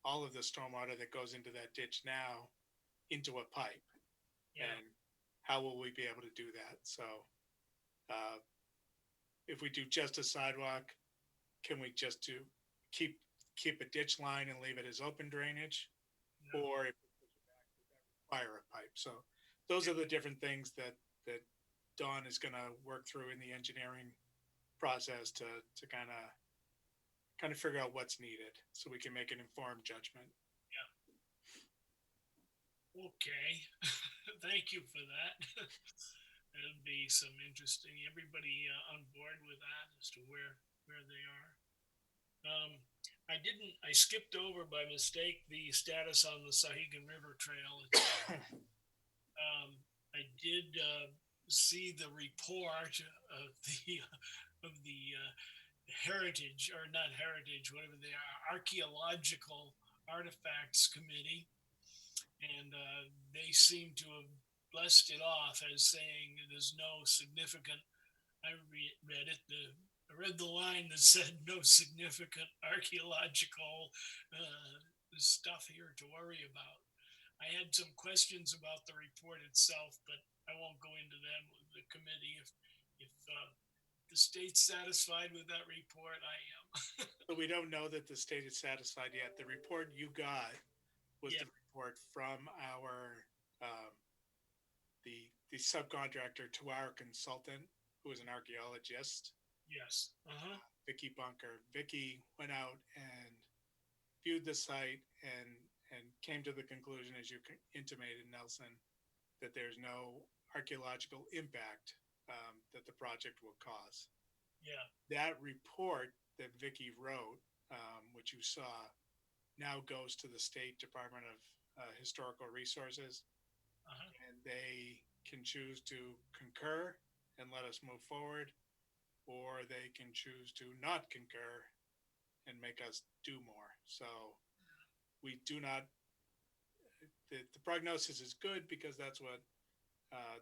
all of the stormwater that goes into that ditch now into a pipe. Yeah. And how will we be able to do that? So, if we do just a sidewalk, can we just keep a ditch line and leave it as open drainage, No. or if we require a pipe? So those are the different things that Dawn is going to work through in the engineering process to kind of figure out what's needed, so we can make an informed judgment. Okay. Thank you for that. There'll be some interesting. Everybody on board with that as to where they are. I skipped over by mistake the status on the Sahegan River Trail. I did see the report of the heritage, or not heritage, whatever they are, archaeological artifacts committee, and they seem to have blessed it off as saying there's no significant. I read it. I read the line that said no significant archaeological stuff here to worry about. I had some questions about the report itself, but I won't go into them with the committee. If the state's satisfied with that report, I am. But we don't know that the state is satisfied yet. The report you got was Yeah. the report from our the subcontractor to our consultant, who is an archaeologist, Yes. Vicky Bunker. Vicky went out and viewed the site and came to the conclusion, as you intimated, Nelson, that there's no archaeological impact that the project will cause. Yeah. That report that Vicky wrote, which you saw, now goes to the State Department of Historical Resources, and they can choose to concur and let us move forward, or they can choose to not concur and make us do more. So we do not, the prognosis is good because that's what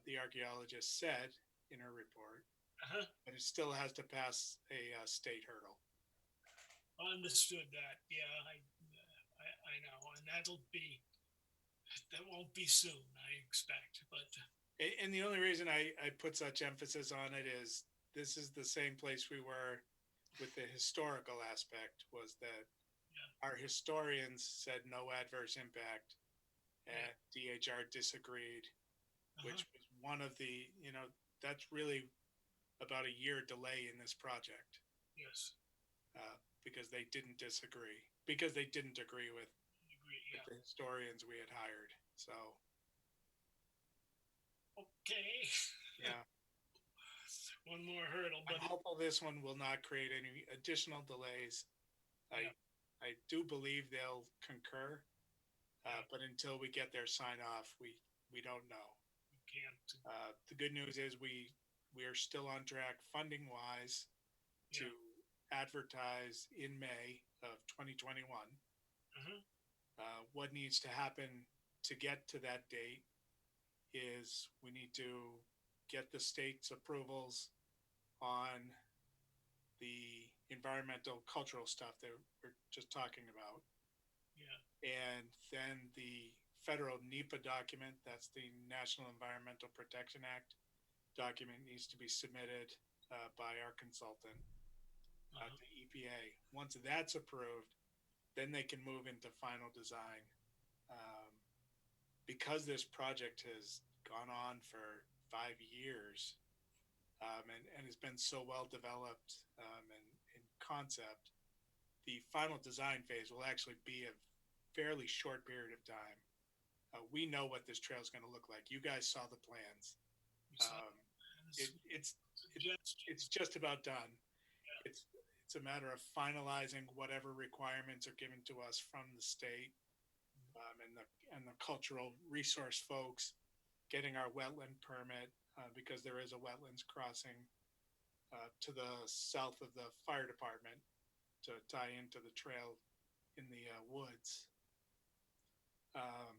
the archaeologist said in her report, but it still has to pass a state hurdle. Understood that. Yeah, I know, and that won't be soon, I expect. But And the only reason I put such emphasis on it is this is the same place we were with the historical aspect was that Yeah. our historians said no adverse impact and DHR disagreed, Uh-huh. which was one of the, that's really about a year delay in this project Yes. because they didn't disagree, because they didn't agree Agree. with Yeah. the historians we had hired. So, Okay. yeah, One more hurdle, I'm but hopeful this one will not create any additional delays. Yeah. I do believe they'll concur, Yeah. but until we get their sign off, we don't know. you can't. The good news is we are still on track funding wise to Yeah. advertise in May of 2021. Uh-huh. What needs to happen to get to that date is we need to get the state's approvals on the environmental cultural stuff that we're just talking about. Yeah. And then the federal NEPA document, that's the National Environmental Protection Act document, needs to be submitted by our consultant Uh-huh. to EPA. Once that's approved, then they can move into final design. Um, because this project has gone on for 5 years and has been so well developed and in concept, the final design phase will actually be a fairly short period of time. We know what this trail is going to look like. You guys saw the plans. We saw Um, plans, it's suggestions. just about done. Yeah. It's a matter of finalizing whatever requirements are given to us from the state and the cultural resource folks, getting our wetland permit because there is a wetlands crossing to the south of the fire department to tie into the trail in the woods. Um,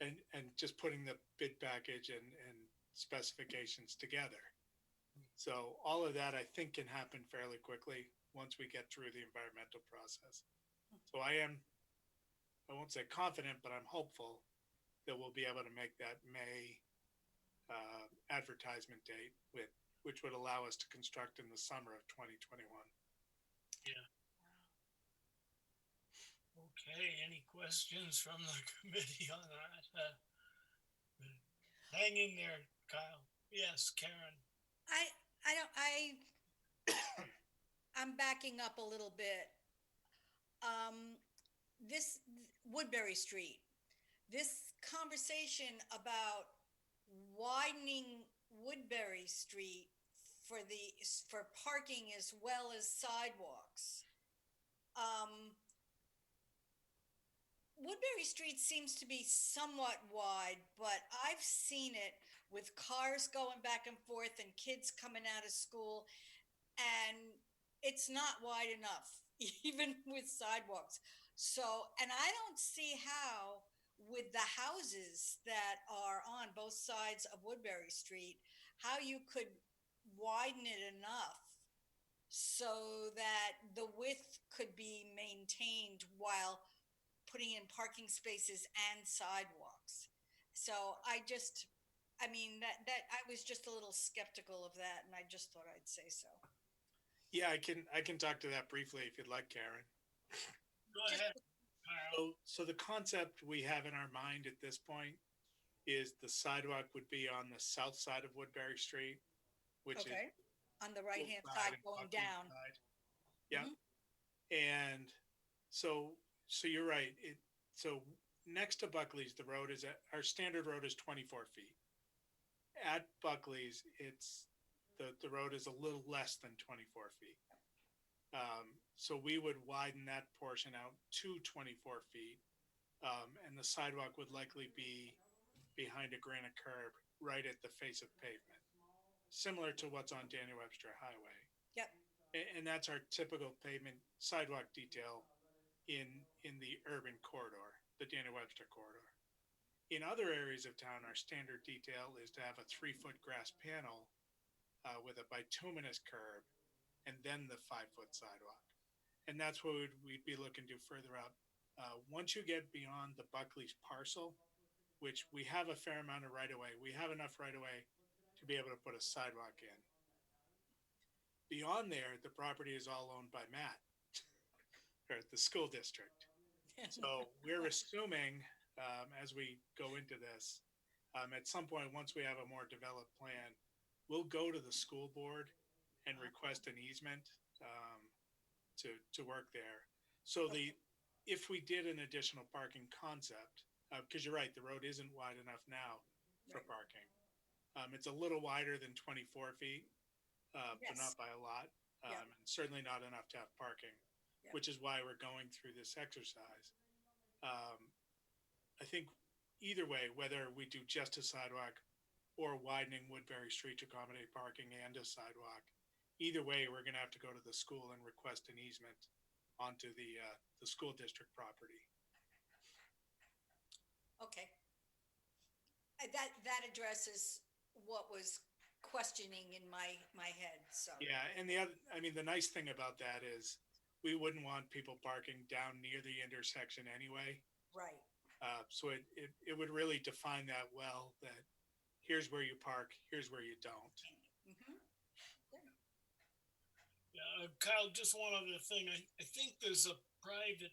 and just putting the bid package and specifications together. So all of that I think can happen fairly quickly once we get through the environmental process. So I won't say confident, but I'm hopeful that we'll be able to make that May advertisement date which would allow us to construct in the summer of 2021. Yeah. Okay. Any questions from the committee on that? Hang in there, Kyle. Yes, Karen. I don't, I'm backing up a little bit. This Woodbury Street, this conversation about widening Woodbury Street for parking as well as sidewalks. Woodbury Street seems to be somewhat wide, but I've seen it with cars going back and forth and kids coming out of school, and it's not wide enough, even with sidewalks. So, and I don't see how, with the houses that are on both sides of Woodbury Street, how you could widen it enough so that the width could be maintained while putting in parking spaces and sidewalks. So I mean, that I was just a little skeptical of that, and I just thought I'd say so. Yeah, I can talk to that briefly if you'd like, Karen. Go Just ahead, Kyle. So the concept we have in our mind at this point is the sidewalk would be on the south side of Woodbury Street, which is okay, on the right hand side side and going Buckley down. side. Yeah. Mhm. And so you're right. So next to Buckley's, the road is our standard road is 24 feet. At Buckley's, the road is a little less than 24 feet. So we would widen that portion out to 24 feet, and the sidewalk would likely be behind a granite curb right at the face of pavement, similar to what's on Daniel Webster Highway. Yep. And that's our typical pavement sidewalk detail in the urban corridor, the Daniel Webster corridor. In other areas of town, our standard detail is to have a 3-foot grass panel with a bituminous curb and then the 5-foot sidewalk. And that's what we'd be looking to further up. Once you get beyond the Buckley's parcel, which we have a fair amount of right of way, we have enough right of way to be able to put a sidewalk in. Beyond there, the property is all owned by Matt, or the school district. So we're assuming, as we go into this, at some point, once we have a more developed plan, we'll go to the school board and request an easement, to work there. So if we did an additional parking concept, because you're right, the road isn't wide enough now for Right. parking. It's a little wider than 24 feet, but Yes. not by a lot. Yeah. And certainly not enough to have parking, Yeah. which is why we're going through this exercise. I think either way, whether we do just a sidewalk or widening Woodbury Street to accommodate parking and a sidewalk, either way, we're going to have to go to the school and request an easement onto the school district property. Okay. That addresses what was questioning in my head, so. Yeah, and the nice thing about that is we wouldn't want people parking down near the intersection anyway. Right. So it would really define that well, that here's where you park, here's where you don't. Mhm. Yeah, Kyle, just one other thing. I think there's a private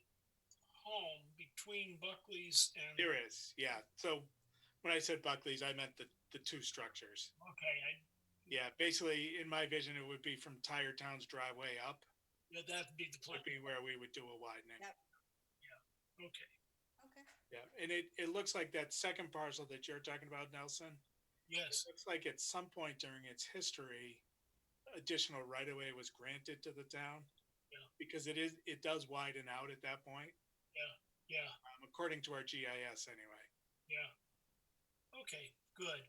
home between Buckley's and. There is, yeah. So when I said Buckley's, I meant the two structures. Okay, Yeah, basically, in my vision, it would be from Tire Town's driveway up, that'd be the plan. would be where we would do a widening. Yep. Okay, Okay. Yeah, and it looks like that second parcel that you're talking about, Nelson, yes, looks like at some point during its history, additional right-of-way was granted to the town. Yeah. Because it does widen out at that point, yeah, according to our GIS anyway. yeah. Okay, good.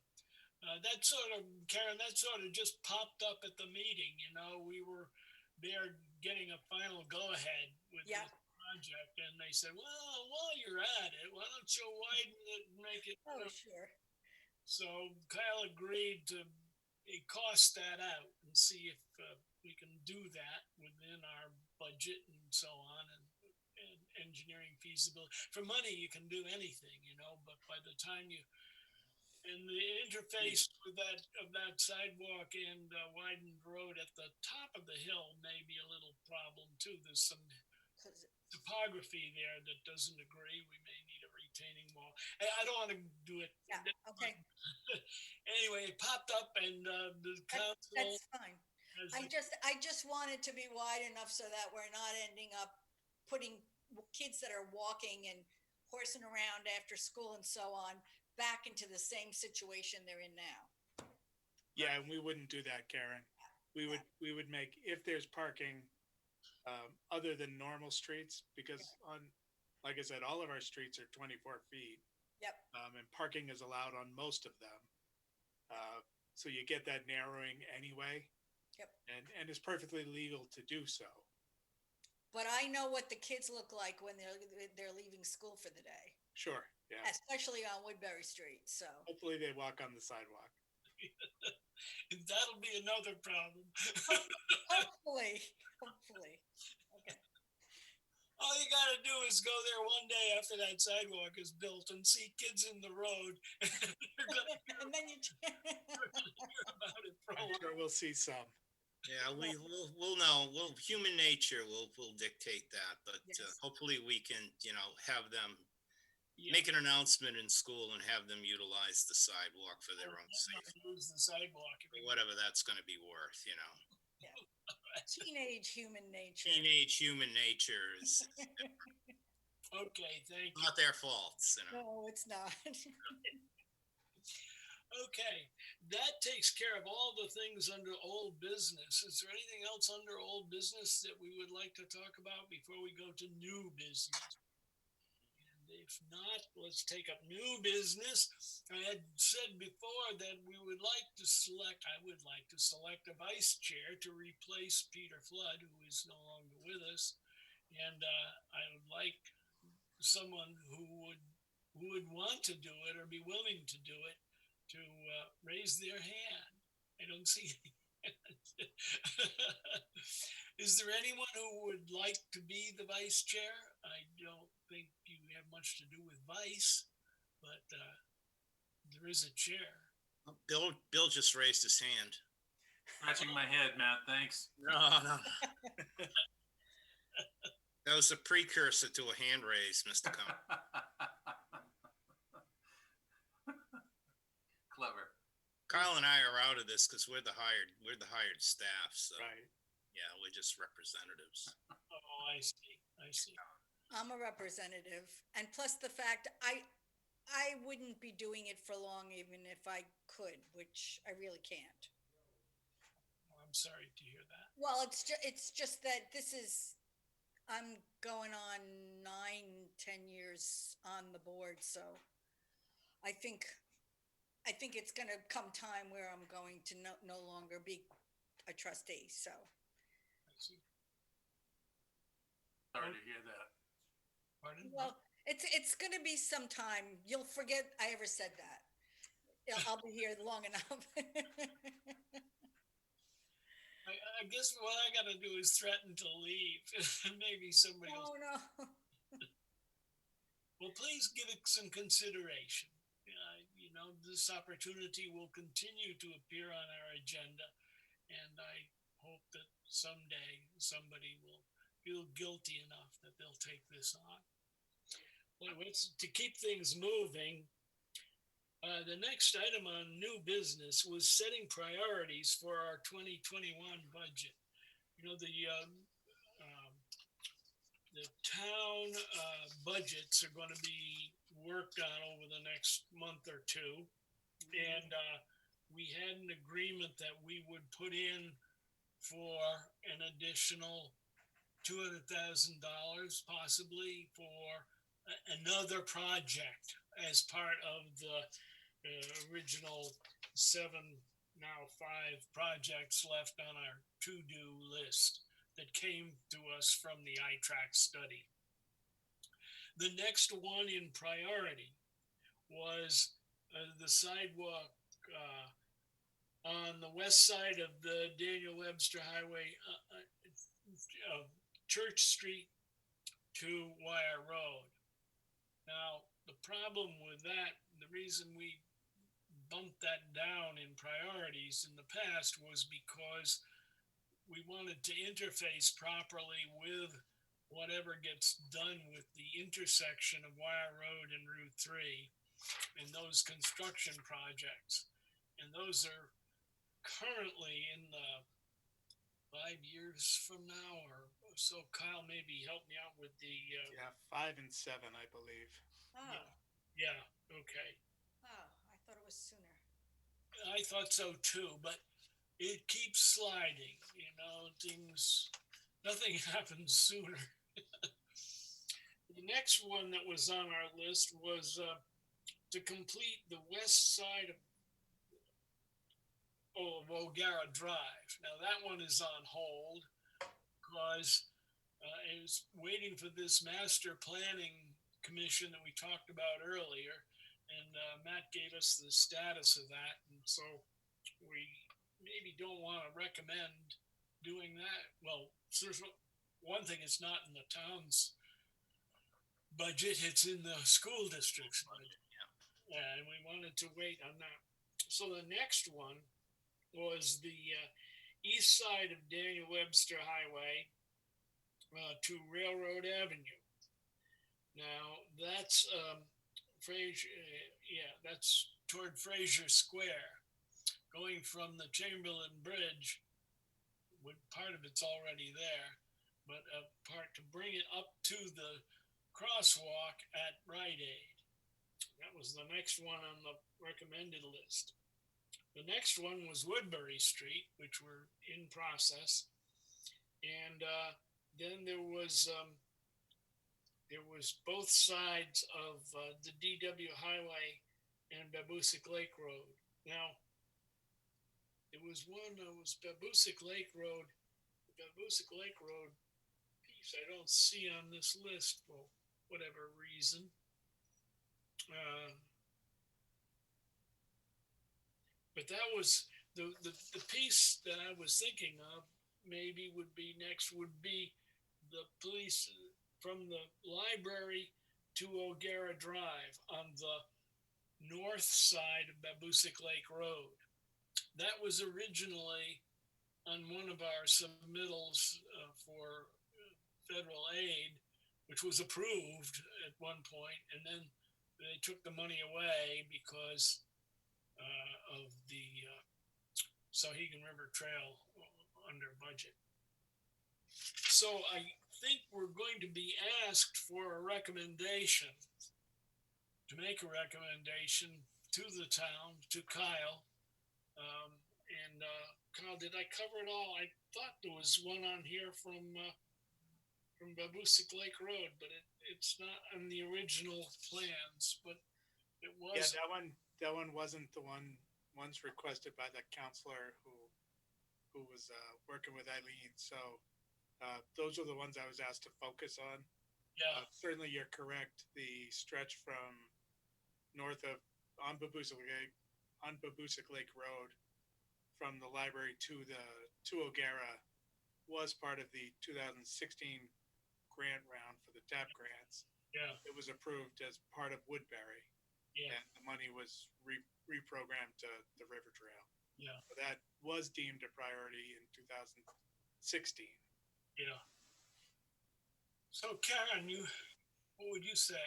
Karen, that sort of just popped up at the meeting, we were there getting a final go-ahead with Yeah. this project, and they said, well, while you're at it, why don't you widen it and make it. Oh, sure. So Kyle agreed to cost that out and see if we can do that within our budget and so on, and engineering feasibility. For money, you can do anything, but by the time and the interface with that sidewalk and widened road at the top of the hill may be a little problem too. There's some 'Cause topography there that doesn't agree. We may need a retaining wall. I don't want to do it. Yeah, okay. Anyway, it popped up, and the council. That's fine. has I just want it to be wide enough so that we're not ending up putting kids that are walking and horsing around after school and so on back into the same situation they're in now. Yeah, and we wouldn't do that, Karen. We would make, if there's parking, other than normal streets, because like I said, all of our streets are 24 feet. Yep. And parking is allowed on most of them. So you get that narrowing anyway. Yep. And it's perfectly legal to do so. But I know what the kids look like when they're leaving school for the day, Sure, yeah. especially on Woodbury Street, so. Hopefully they walk on the sidewalk. That'll be another problem. Hopefully. Okay. All you gotta do is go there one day after that sidewalk is built and see kids in the road. You're gonna And then you. hear about it for a I'm while. sure we'll see some. Yeah, we'll know. Human nature will dictate that, but Yes. hopefully we can, have them Yeah. make an announcement in school and have them utilize the sidewalk for their own safety, Use the sidewalk. or whatever that's going to be worth. Teenage human nature. Teenage human nature is Okay, thank you. not their faults. No, it's not. Okay, that takes care of all the things under old business. Is there anything else under old business that we would like to talk about before we go to new business? And if not, let's take up new business. I had said before that I would like to select a vice chair to replace Peter Flood, who is no longer with us. And I would like someone who would want to do it or be willing to do it to raise their hand. I don't see any hands. Is there anyone who would like to be the vice chair? I don't think you have much to do with vice, but there is a chair. Bill just raised his hand. Scratching my head, Matt, thanks. No. That was a precursor to a hand raise, Mr. Cohen. Clever. Kyle and I are out of this because we're the hired staff. So Right. yeah, we're just representatives. Oh, I see. I see. I'm a representative, and plus the fact I wouldn't be doing it for long even if I could, which I really can't. Well, I'm sorry to hear that. Well, it's just that I'm going on 9, 10 years on the board, so I think it's gonna come time where I'm going to no longer be a trustee, so. I see. Sorry to hear that. Pardon? Well, it's gonna be some time. You'll forget I ever said that. Yeah, I'll be here long enough. I guess what I gotta do is threaten to leave. Maybe somebody will. Oh, no. Well, please give it some consideration. You know, this opportunity will continue to appear on our agenda, and I hope that someday somebody will feel guilty enough that they'll take this on. Well, to keep things moving, the next item on new business was setting priorities for our 2021 budget. You know, the town budgets are going to be worked on over the next month or two. And we had an agreement that we would put in for an additional $200,000 possibly for another project as part of the original 7, now 5 projects left on our to-do list that came to us from the iTrack study. The next one in priority was the sidewalk on the west side of the Daniel Webster Highway, Church Street to Wire Road. Now, the problem with that, the reason we bumped that down in priorities in the past was because we wanted to interface properly with whatever gets done with the intersection of Wire Road and Route 3 and those construction projects. And those are currently in the 5 years from now or so. Kyle, maybe help me out with the. Yeah, 5 and 7, I believe. Oh, Yeah, okay. oh, I thought it was sooner. I thought so too, but it keeps sliding, you know, nothing happens sooner. The next one that was on our list was to complete the west side of Bulgaria Drive. Now that one is on hold because it was waiting for this master planning commission that we talked about earlier, and Matt gave us the status of that, and so we maybe don't want to recommend doing that. Well, one thing, it's not in the town's budget, it's in the school district's budget. Yeah, and we wanted to wait on that. So the next one was the east side of Daniel Webster Highway to Railroad Avenue. Now that's Fraser, that's toward Fraser Square, going from the Chamberlain Bridge. Part of it's already there, but a part to bring it up to the crosswalk at Rite Aid. That was the next one on the recommended list. The next one was Woodbury Street, which we're in process, and then there was both sides of the DW Highway and Babusick Lake Road. Now, it was Babusick Lake Road. The Babusick Lake Road piece I don't see on this list for whatever reason. But that was the piece that I was thinking of. Maybe would be next would be the police from the library to O'Gara Drive on the north side of Babusick Lake Road. That was originally on one of our submittals for federal aid, which was approved at one point, and then they took the money away because of the Sauhegan River Trail under budget. So I think we're going to be asked for a recommendation, to make a recommendation to the town, to Kyle. And Kyle, did I cover it all? I thought there was one on here from Babusick Lake Road, but it's not on the original plans, but it Yeah, was. that one wasn't the ones requested by the counselor who was working with Eileen. So those are the ones I was asked to focus on. Yeah, Certainly, you're correct. The stretch from north of on Babusick Lake Road, from the library to O'Gara, was part of the 2016 grant round for the TAP grants. yeah, It was approved as part of Woodbury, yeah, and the money was reprogrammed to the River Trail. yeah, So that was deemed a priority in 2016. yeah. So Karen, what would you say?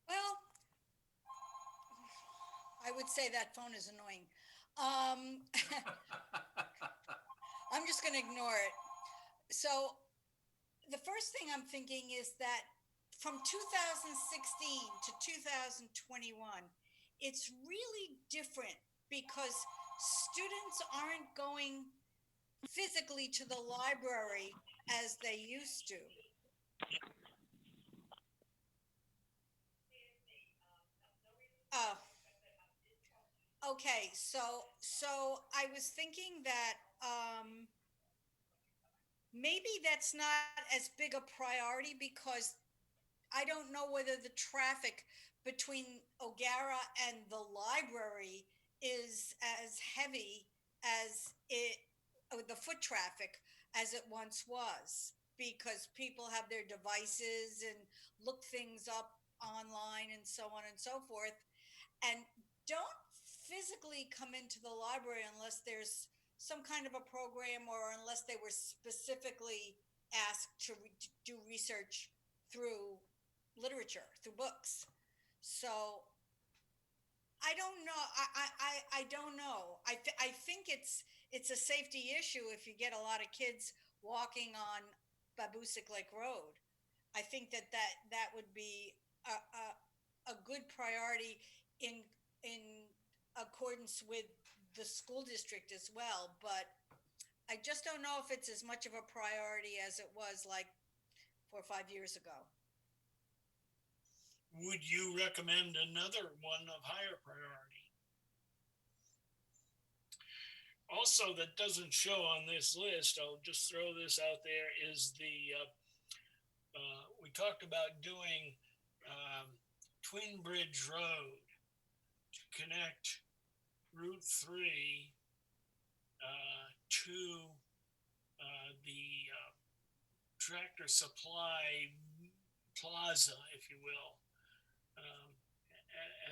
Well, I would say that phone is annoying. I'm just going to ignore it. So the first thing I'm thinking is that from 2016 to 2021, it's really different because students aren't going physically to the library as they used to. Oh, okay. So I was thinking that maybe that's not as big a priority because I don't know whether the traffic between O'Gara and the library is as heavy as it, the foot traffic as it once was, because people have their devices and look things up online and so on and so forth, and don't physically come into the library unless there's some kind of a program or unless they were specifically asked to do research through literature, through books. So I don't know. I don't know. I think it's a safety issue if you get a lot of kids walking on Babusick Lake Road. I think that would be a good priority in in accordance with the school district as well. But I just don't know if it's as much of a priority as it was like 4 or 5 years ago. Would you recommend another one of higher priority? Also, that doesn't show on this list, I'll just throw this out there, is we talked about doing Twin Bridge Road to connect Route 3 to the Tractor Supply Plaza, if you will,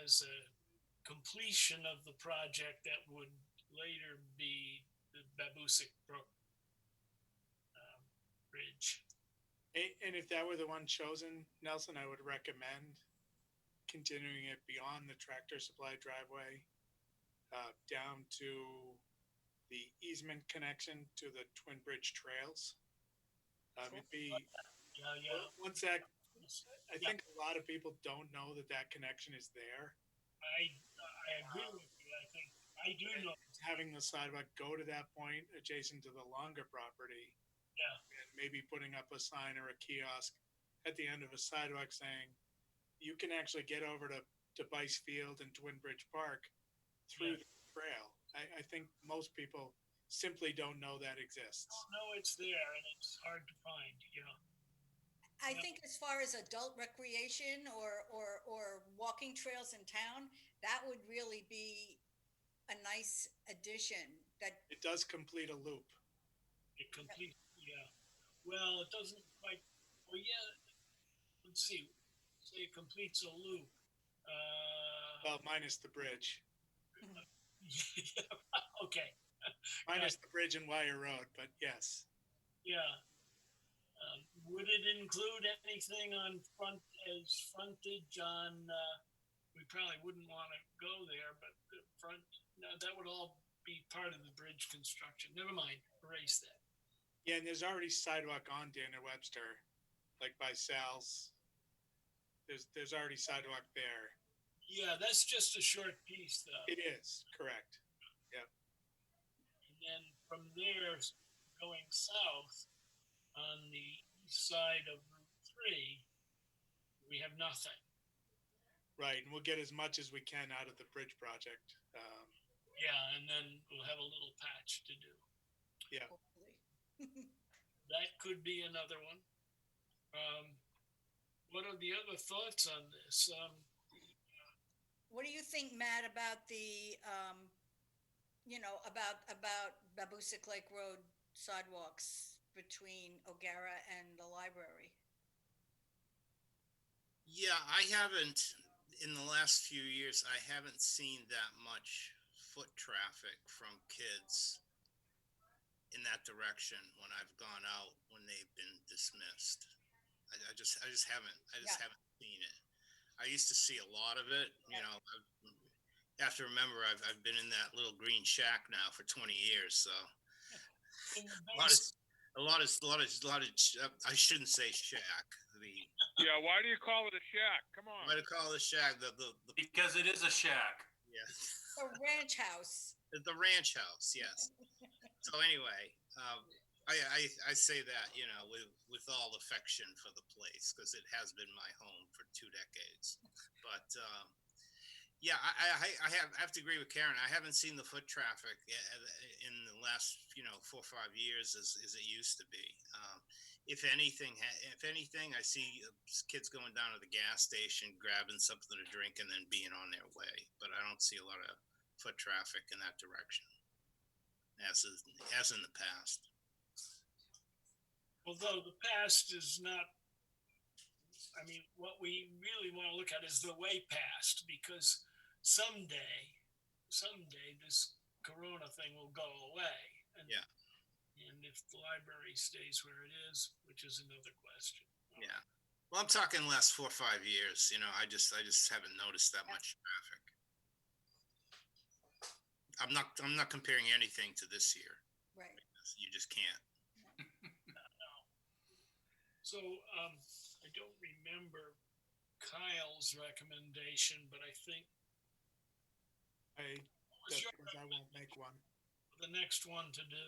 as a completion of the project that would later be the Babusick Brook Bridge. And if that were the one chosen, Nelson, I would recommend continuing it beyond the Tractor Supply driveway, down to the easement connection to the Twin Bridge Trails. It'd be Yeah, yeah. once that, I Yeah. think a lot of people don't know that connection is there. I agree with you. I think I do know. Having the sidewalk go to that point adjacent to the longer property, Yeah, and maybe putting up a sign or a kiosk at the end of a sidewalk saying you can actually get over to Bice Field and Twin Bridge Park through Yeah. the trail. I think most people simply don't know that exists. no, it's there and it's hard to find. Yeah, I think as far as adult recreation or walking trails in town, that would really be a nice addition. That It does complete a loop. it completes. Yeah. Well, it doesn't quite. Well, yeah. Let's see. Say it completes a loop. Well, minus the bridge. Yeah, okay. Minus the bridge and wire road, but yes. Yeah. Would it include anything on frontage on, we probably wouldn't want to go there, but the front, no, that would all be part of the bridge construction. Never mind, erase that. Yeah, and there's already sidewalk on Daniel Webster, like by Sal's. There's already sidewalk there. Yeah, that's just a short piece though. It is, correct. Yep. And then from there, going south on the east side of Route 3, we have nothing. Right, and we'll get as much as we can out of the bridge project. Yeah, and then we'll have a little patch to do. Yeah, Hopefully. That could be another one. What are the other thoughts on this? What do you think, Matt, about the, about Babusick Lake Road sidewalks between O'Gara and the library? Yeah, I haven't, in the last few years, I haven't seen that much foot traffic from kids in that direction when I've gone out when they've been dismissed. I just haven't, Yeah. haven't seen it. I used to see a lot of it, you Yeah. know, you have to remember I've been in that little green shack now for 20 years, so In the a lot of, base, I shouldn't say shack. Yeah, why do you call it a shack? Come on. What do you call the shack? The Because it is a shack. yeah. The ranch house. The ranch house, yes. So anyway, I say that, you know, with all affection for the place, because it has been my home for 2 decades. But yeah, I have to agree with Karen. I haven't seen the foot traffic in the last 4 or 5 years as it used to be. If anything, I see kids going down to the gas station, grabbing something to drink, and then being on their way. But I don't see a lot of foot traffic in that direction, as in the past. although the past is not, I mean, what we really want to look at is the way past, because someday this Corona thing will go away. And, Yeah. And if the library stays where it is, which is another question. Yeah. Well, I'm talking last 4 or 5 years. You know, I just haven't noticed that much traffic. I'm not comparing anything to this year. Right. You just can't. So I don't remember Kyle's recommendation, but I think what was that's your because I won't make one. the next one to do?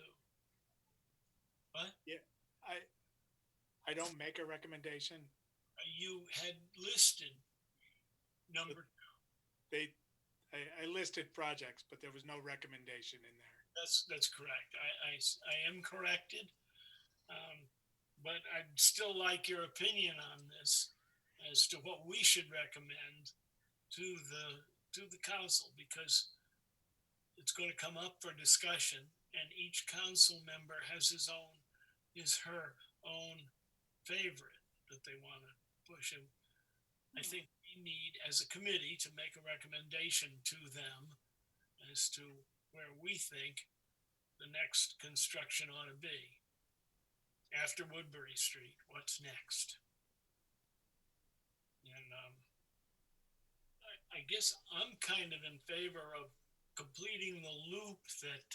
What? Yeah, I don't make a recommendation. You had listed number I listed projects, but there was no recommendation in there. That's correct. I am corrected. But I'd still like your opinion on this as to what we should recommend to the council, because it's going to come up for discussion, and each council member has her own favorite that they want to push. And I think we need, as a committee, to make a recommendation to them as to where we think the next construction ought to be. After Woodbury Street, what's next? And I guess I'm kind of in favor of completing the loop that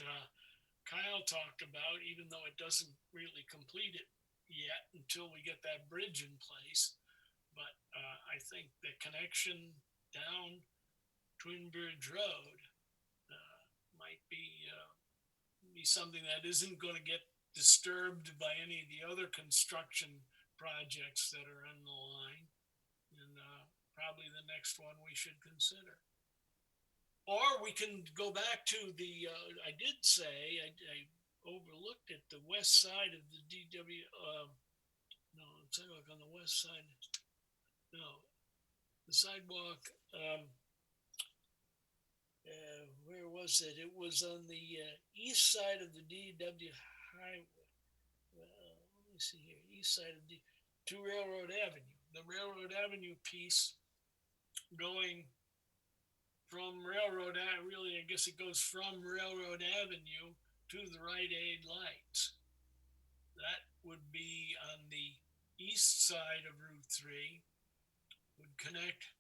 Kyle talked about, even though it doesn't really complete it yet until we get that bridge in place. But I think the connection down Twin Bridge Road might be something that isn't going to get disturbed by any of the other construction projects that are in the line, and probably the next one we should consider. Or we can go back to the, I did say, I overlooked it, the west side of the DW, no, sidewalk on the west side, no, the sidewalk, where was it? It was on the east side of the DW highway. Let me see here, east side of to Railroad Avenue. The Railroad Avenue piece going from Railroad, really, I guess it goes from Railroad Avenue to the Rite Aid lights. That would be on the east side of Route 3, would connect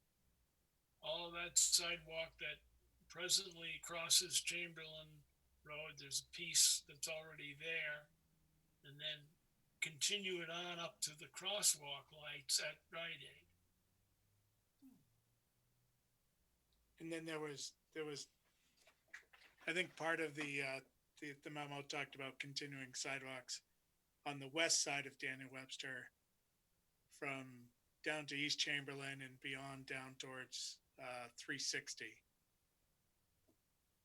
all that sidewalk that presently crosses Chamberlain Road. There's a piece that's already there, and then continue it on up to the crosswalk lights at Rite Aid. And then there was, I think part of the memo talked about continuing sidewalks on the west side of Daniel Webster from down to East Chamberlain and beyond down towards 360.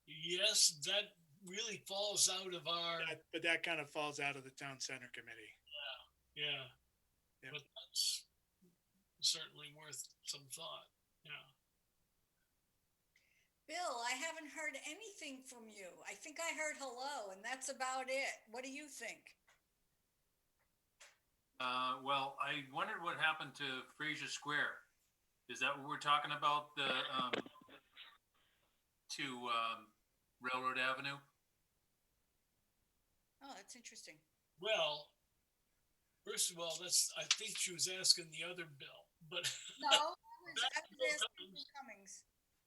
Yes, that really falls out of our, But that kind of falls out of the town center committee. yeah. Yep. But that's certainly worth some thought. Yeah. Bill, I haven't heard anything from you. I think I heard hello, and that's about it. What do you think? Well, I wondered what happened to Fraser Square. Is that what we're talking about? The to Railroad Avenue? Oh, that's interesting. Well, first of all, I think she was asking the other Bill, but No, I was Bill asking Cummings. for Cummings.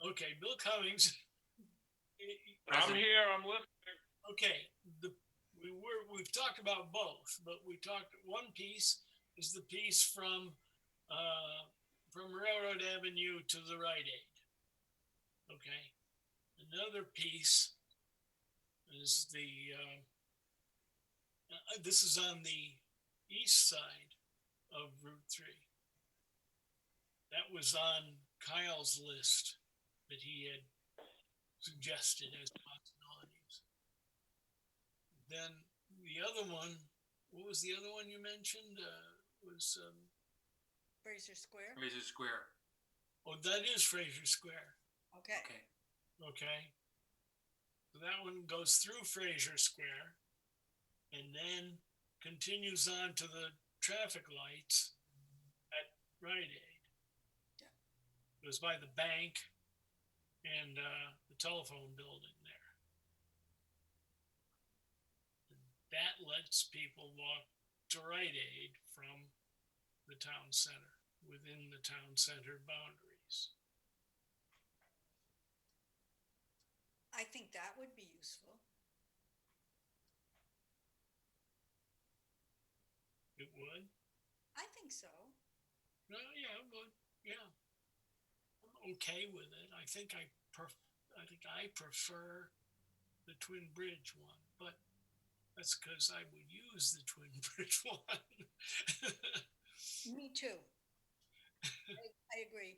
Okay, Bill Cummings. I'm here, I'm listening. Okay, we've talked about both, but we talked one piece is the piece from Railroad Avenue to the Rite Aid. Okay, another piece is this is on the east side of Route 3. That was on Kyle's list that he had suggested as possibilities. Then the other one, what was the other one you mentioned? Was Fraser Square? Fraser Square. oh, that is Fraser Square. Okay. Okay. Okay. So that one goes through Fraser Square and then continues on to the traffic lights at Rite Aid. Yeah. It was by the bank and the telephone building there. And that lets people walk to Rite Aid from the town center, within the town center boundaries. I think that would be useful. It would? I think so. No, yeah, it would. Yeah. I'm okay with it. I think I prefer the Twin Bridge one, but that's because I would use the Twin Bridge one. Me too. I agree.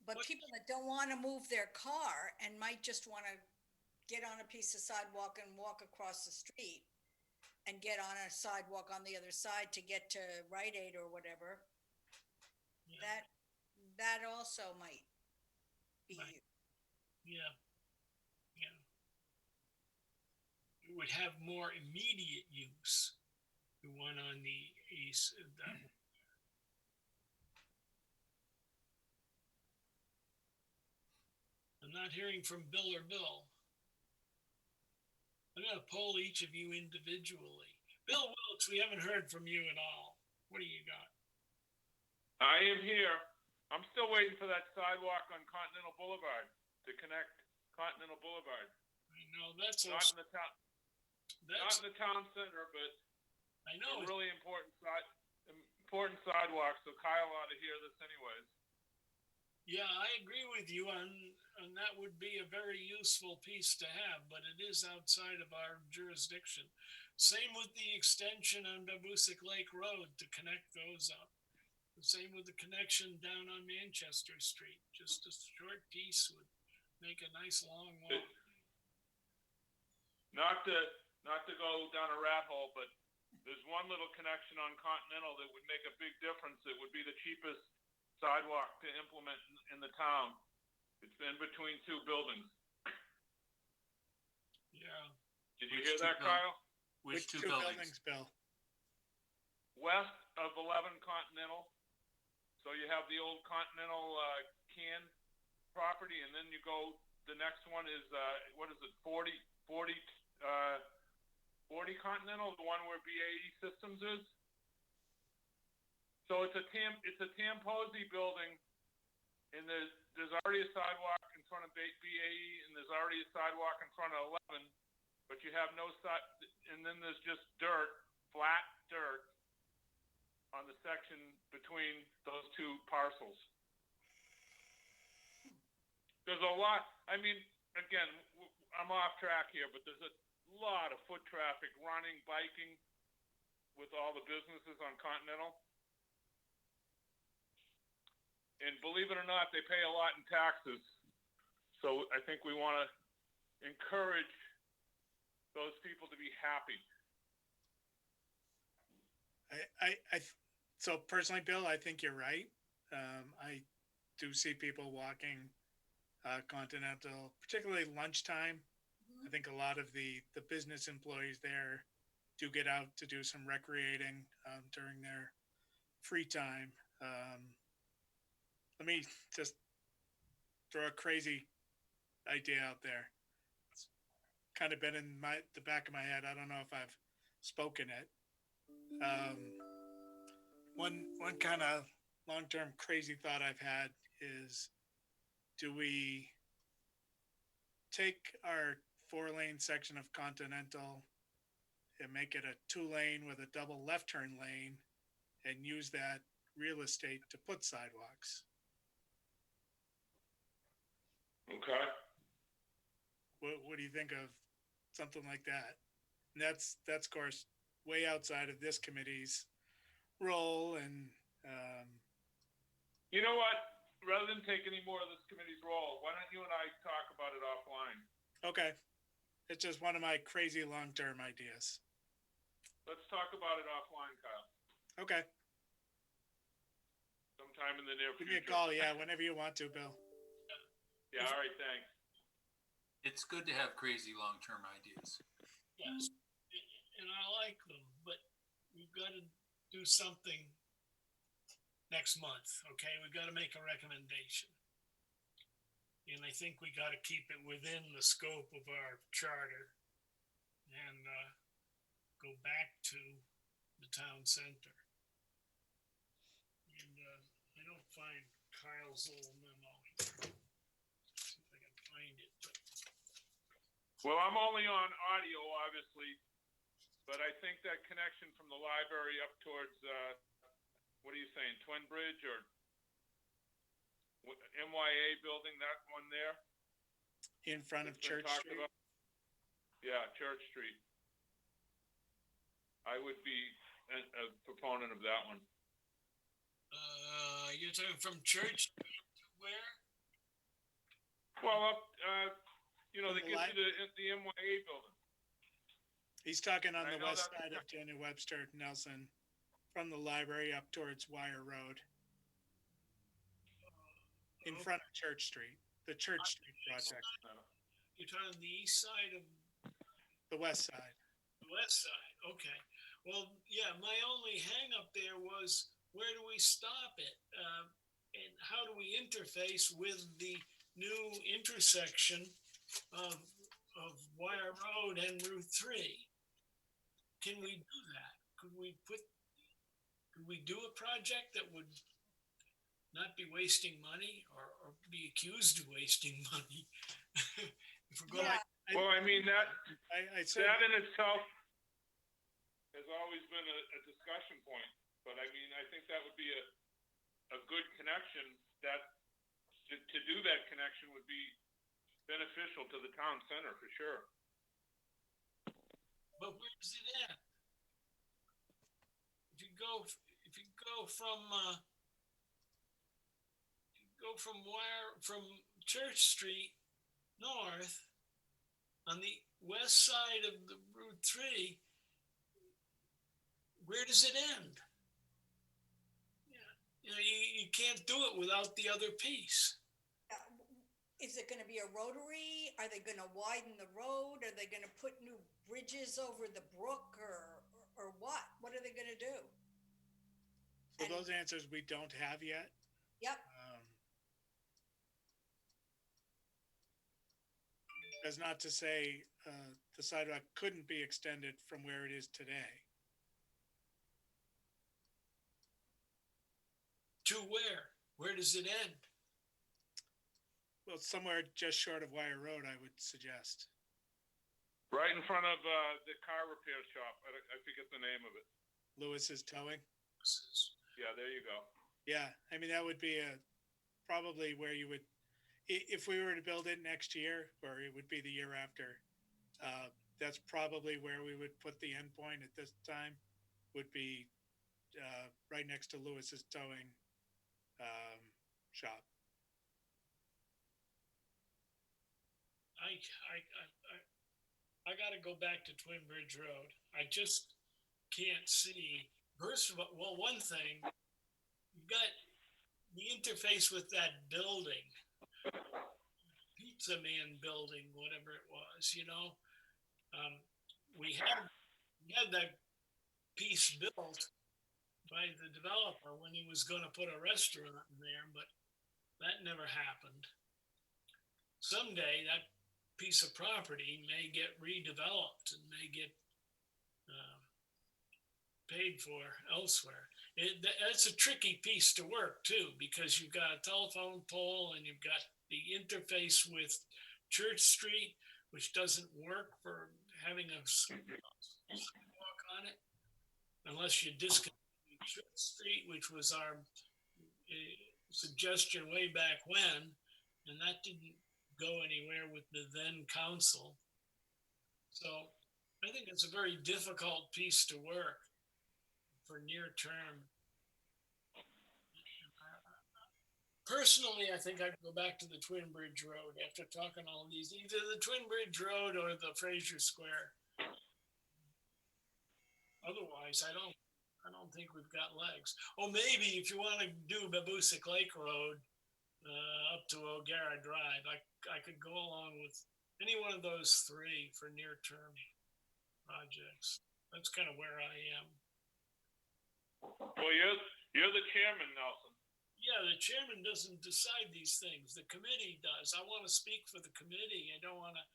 But people that don't want to move their car and might just want to get on a piece of sidewalk and walk across the street and get on a sidewalk on the other side to get to Rite Aid or whatever, Yeah. that also might be Right. used. Yeah. Yeah. It would have more immediate use. The one on the east, that one. I'm not hearing from Bill or Bill. I'm going to poll each of you individually. Bill Wilkes, we haven't heard from you at all. What do you got? I am here. I'm still waiting for that sidewalk on Continental Boulevard to connect Continental Boulevard. I know that's Not in the town, not in the town center, but I know a really important sidewalk. So Kyle ought to hear this anyways. Yeah, I agree with you on that would be a very useful piece to have, but it is outside of our jurisdiction. Same with the extension on Babusick Lake Road to connect those up. The same with the connection down on Manchester Street. Just a short piece would make a nice long walk. Not to go down a rat hole, but there's one little connection on Continental that would make a big difference. It would be the cheapest sidewalk to implement in the town. It's in between two buildings. Yeah. Did you Which hear two that, Kyle? Which two buildings? Bill? West of 11 Continental. So you have the old Continental can property, and then you go the next one is, what is it, 40 Continental, the one where BAE Systems is? So it's a Tamposi building, and there's already a sidewalk in front of BAE, and there's already a sidewalk in front of 11, but you have no side, and then there's just dirt, flat dirt, on the section between those two parcels. There's a lot, I mean, again, I'm off track here, but there's a lot of foot traffic, running, biking, with all the businesses on Continental. And believe it or not, they pay a lot in taxes. So I think we want to encourage those people to be happy. So personally, Bill, I think you're right. I do see people walking Continental, particularly lunchtime. I think a lot of the business employees there do get out to do some recreating during their free time. Let me just throw a crazy idea out there. It's kind of been in the back of my head. I don't know if I've spoken it. One kind of long-term crazy thought I've had is, do we take our 4-lane section of Continental and make it a 2-lane with a double left turn lane and use that real estate to put sidewalks? Okay. What do you think of something like that? And that's of course way outside of this committee's role. And you know what? Rather than take any more of this committee's role, why don't you and I talk about it offline? Okay, it's just one of my crazy long-term ideas. Let's talk about it offline, Kyle. Okay, Sometime in the near give future. me a call. Yeah, whenever you want to, Bill. Yeah. All right. Thanks. It's good to have crazy long-term ideas. Yes, and I like them, but we've got to do something next month, okay? We've got to make a recommendation. And I think we got to keep it within the scope of our charter and go back to the town center. And I don't find Kyle's little memo here. See if I can find it. But Well, I'm only on audio, obviously, but I think that connection from the library up towards, what are you saying, Twin Bridge or MYA building, that one there? In front of It's been Church talked Street. about. Yeah, Church Street. I would be a proponent of that one. you're talking from Church to where? Well, up, From they the get to the MYA building. He's talking on I the know west that- side of Daniel Webster Nelson, from the library up towards Wire Road, in front of Church Street, the Church Street project, You're talking the east side of the west side. the west side. Okay. Well, yeah, my only hang up there was, where do we stop it? And how do we interface with the new intersection of Wire Road and Route 3? Can we do that? Could we do a project that would not be wasting money or be accused of wasting money? If we're going, Yeah, Well, I mean, that said, in itself has always been a discussion point, but I mean, I think that would be a good connection, that to do that connection would be beneficial to the town center for sure. but where does it end? If you go from Church Street north on the west side of the Route 3, where does it end? Yeah, you can't do it without the other piece. is it gonna be a rotary? Are they gonna widen the road? Are they gonna put new bridges over the brook or what? What are they gonna do? so And- those answers we don't have yet. Yep, As not to say, the sidewalk couldn't be extended from where it is today. To where? Where does it end? Well, somewhere just short of Wire Road, I would suggest. Right in front of the car repair shop. I forget the name of it. Lewis's Towing. Yeah, there you go. Yeah, I mean, that would be probably where you would, if we were to build it next year, or it would be the year after, that's probably where we would put the endpoint at this time, would be right next to Lewis's Towing shop. I got to go back to Twin Bridge Road. I just can't see. First of all, well, one thing, you've got the interface with that building, Pizza Man building, whatever it was, you know. We had that piece built by the developer when he was going to put a restaurant in there, but that never happened. Someday that piece of property may get redeveloped and may get paid for elsewhere. That's a tricky piece to work too, because you've got a telephone pole and you've got the interface with Church Street, which doesn't work for having a sidewalk on it unless you disconnect Church Street, which was our suggestion way back when, and that didn't go anywhere with the then council. So I think it's a very difficult piece to work for near term. Personally, I think I'd go back to the Twin Bridge Road after talking all these, either the Twin Bridge Road or the Fraser Square. Otherwise, I don't think we've got legs. Oh, maybe if you want to do Babusick Lake Road up to O'Gara Drive, I could go along with any one of those three for near term projects. That's kind of where I am. Well, you're the chairman, Nelson. Yeah, the chairman doesn't decide these things. The committee does. I want to speak for the committee. I don't want to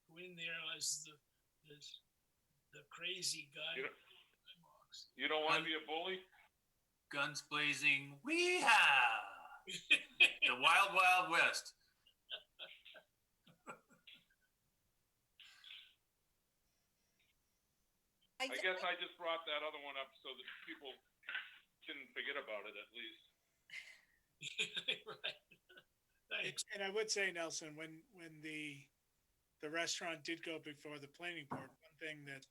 go in there as the crazy guy. You don't want to be a bully? Guns blazing, weehaw! The wild, wild west. I guess I just brought that other one up so that people didn't forget about it at least. Right. Thanks. And I would say, Nelson, when the restaurant did go before the planning board, one thing that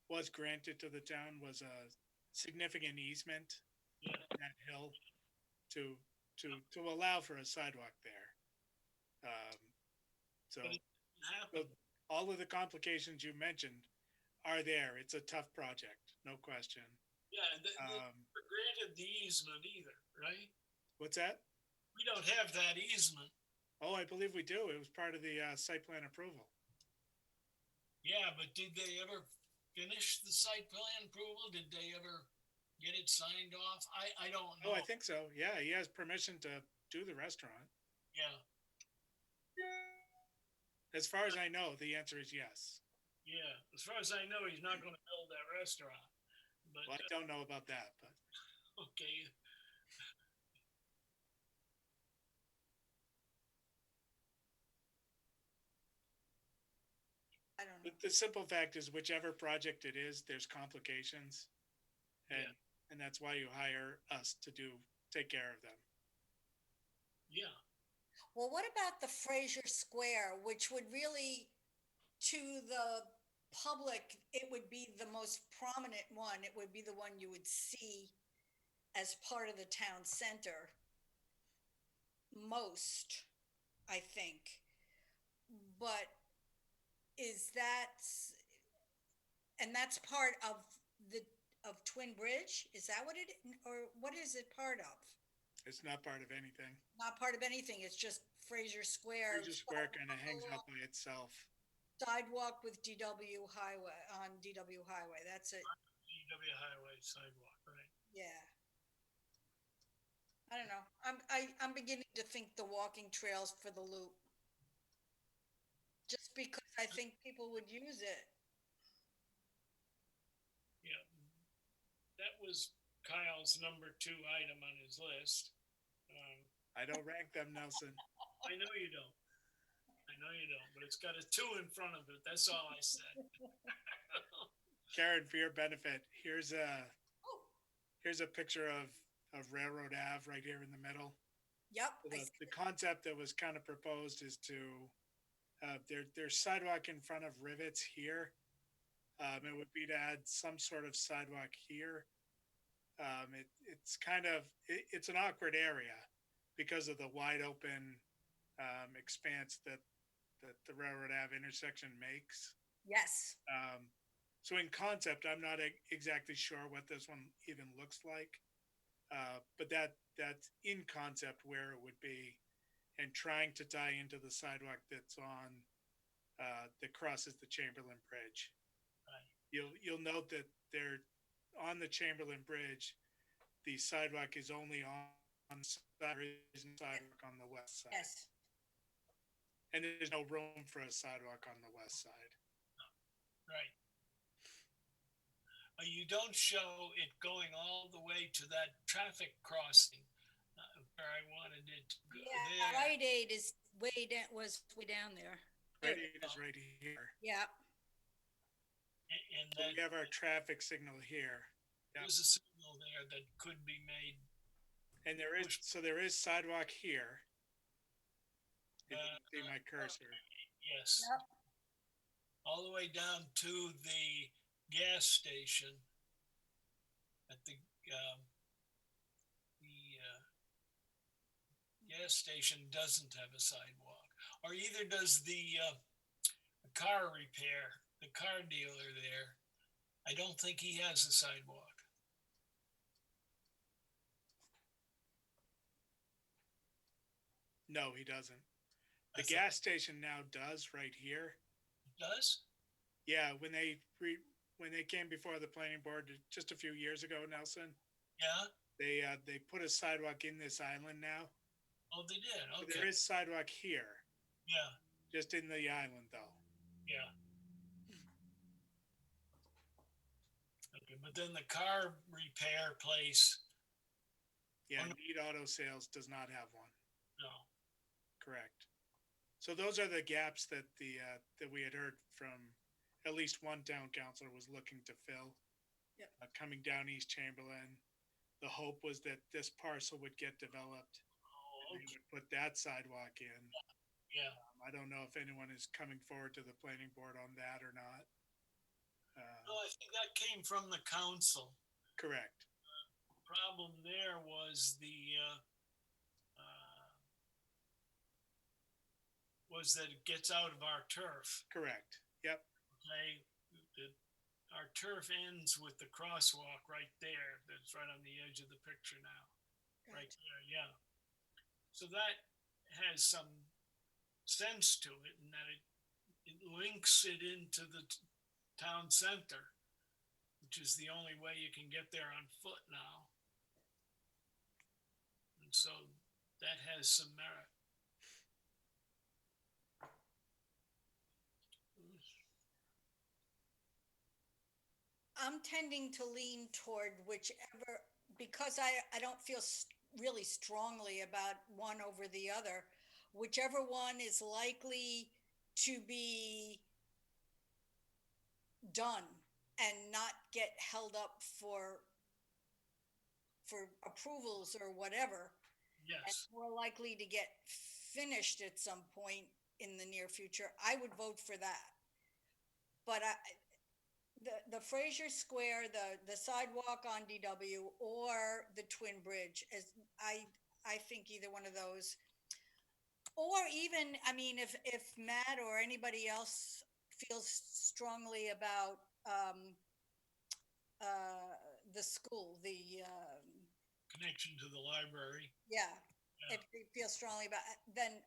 was granted to the town was a significant easement in that hill to allow for a sidewalk there. So all of the complications you mentioned are there. It's a tough project, no question. Yeah, they never granted the easement either, right? What's that? We don't have that easement. Oh, I believe we do. It was part of the site plan approval. Yeah, but did they ever finish the site plan approval? Did they ever get it signed off? I don't know. Oh, I think so. Yeah, he has permission to do the restaurant. Yeah. As far as I know, the answer is yes. Yeah, as far as I know, he's not going to build that restaurant. But Well, I don't know about that, but okay. I don't know. the simple fact is, whichever project it is, there's complications, and that's why you hire us to take care of them. Yeah. Well, what about the Fraser Square, which would really, to the public, it would be the most prominent one. It would be the one you would see as part of the town center most, I think. But and that's part of Twin Bridge? Is that what or what is it part of? It's not part of anything. Not part of anything. It's just Fraser Square. Fraser Square kind of hangs out by itself. Sidewalk with DW Highway on DW Highway. That's it. DW Highway sidewalk, right? Yeah. I don't know. I'm beginning to think the walking trails for the loop. just because I think people would use it. Yeah, that was Kyle's number 2 item on his list. I don't rank them, Nelson. I know you don't. I know you don't, but it's got a 2 in front of it. That's all I said. Karen, for your benefit, here's Oh, a picture of Railroad Ave right here in the middle. yep. The concept that was kind of proposed is to there's sidewalk in front of rivets here. It would be to add some sort of sidewalk here. It's kind of it's an awkward area because of the wide open expanse that the Railroad Ave intersection makes. Yes. So in concept, I'm not exactly sure what this one even looks like, but that's in concept where it would be, and trying to tie into the sidewalk that's on that crosses the Chamberlain Bridge. Right. You'll note that they're on the Chamberlain Bridge. The sidewalk is only on the side, there isn't sidewalk on the west side. Yes. And there's no room for a sidewalk on the west side. Right. You don't show it going all the way to that traffic crossing where I wanted it to go. Yeah, there. Rite Aid is way down, was way down there. Right, it is right here. Yeah. And So then we have our traffic signal here. there's a signal there that could be made. And there is sidewalk here. If you can see my cursor. Yes. Yep. All the way down to the gas station. At the gas station doesn't have a sidewalk, or either does the car repair, the car dealer there. I don't think he has a sidewalk. No, he doesn't. The I thought- gas station now does right here. Does? Yeah, when they came before the planning board just a few years ago, Nelson, Yeah. they put a sidewalk in this island now. Oh, they did. So Okay. there is sidewalk here, Yeah. just in the island though. Yeah. Okay, but then the car repair place, Yeah, Oh, no. Need Auto Sales does not have one. no. Correct. So those are the gaps that that we had heard from at least one town councilor was looking to fill. Yep. Coming down East Chamberlain, the hope was that this parcel would get developed. Oh, And they okay. would put that sidewalk in. Yeah. I don't know if anyone is coming forward to the planning board on that or not. No, I think that came from the council. Correct. Problem there was was that it gets out of our turf. Correct. Yep. Okay, our turf ends with the crosswalk right there. That's right on the edge of the picture now. Right there, yeah. So that has some sense to it, in that it links it into the town center, which is the only way you can get there on foot now. And so that has some merit. I'm tending to lean toward whichever, because I don't feel really strongly about one over the other. Whichever one is likely to be done and not get held up for approvals or whatever, and Yes, more likely to get finished at some point in the near future, I would vote for that. But the Fraser Square, the sidewalk on DW, or the Twin Bridge, is I think either one of those, or even, I mean, if Matt or anybody else feels strongly about the school, connection to the library. yeah, Yeah. if they feel strongly about it, then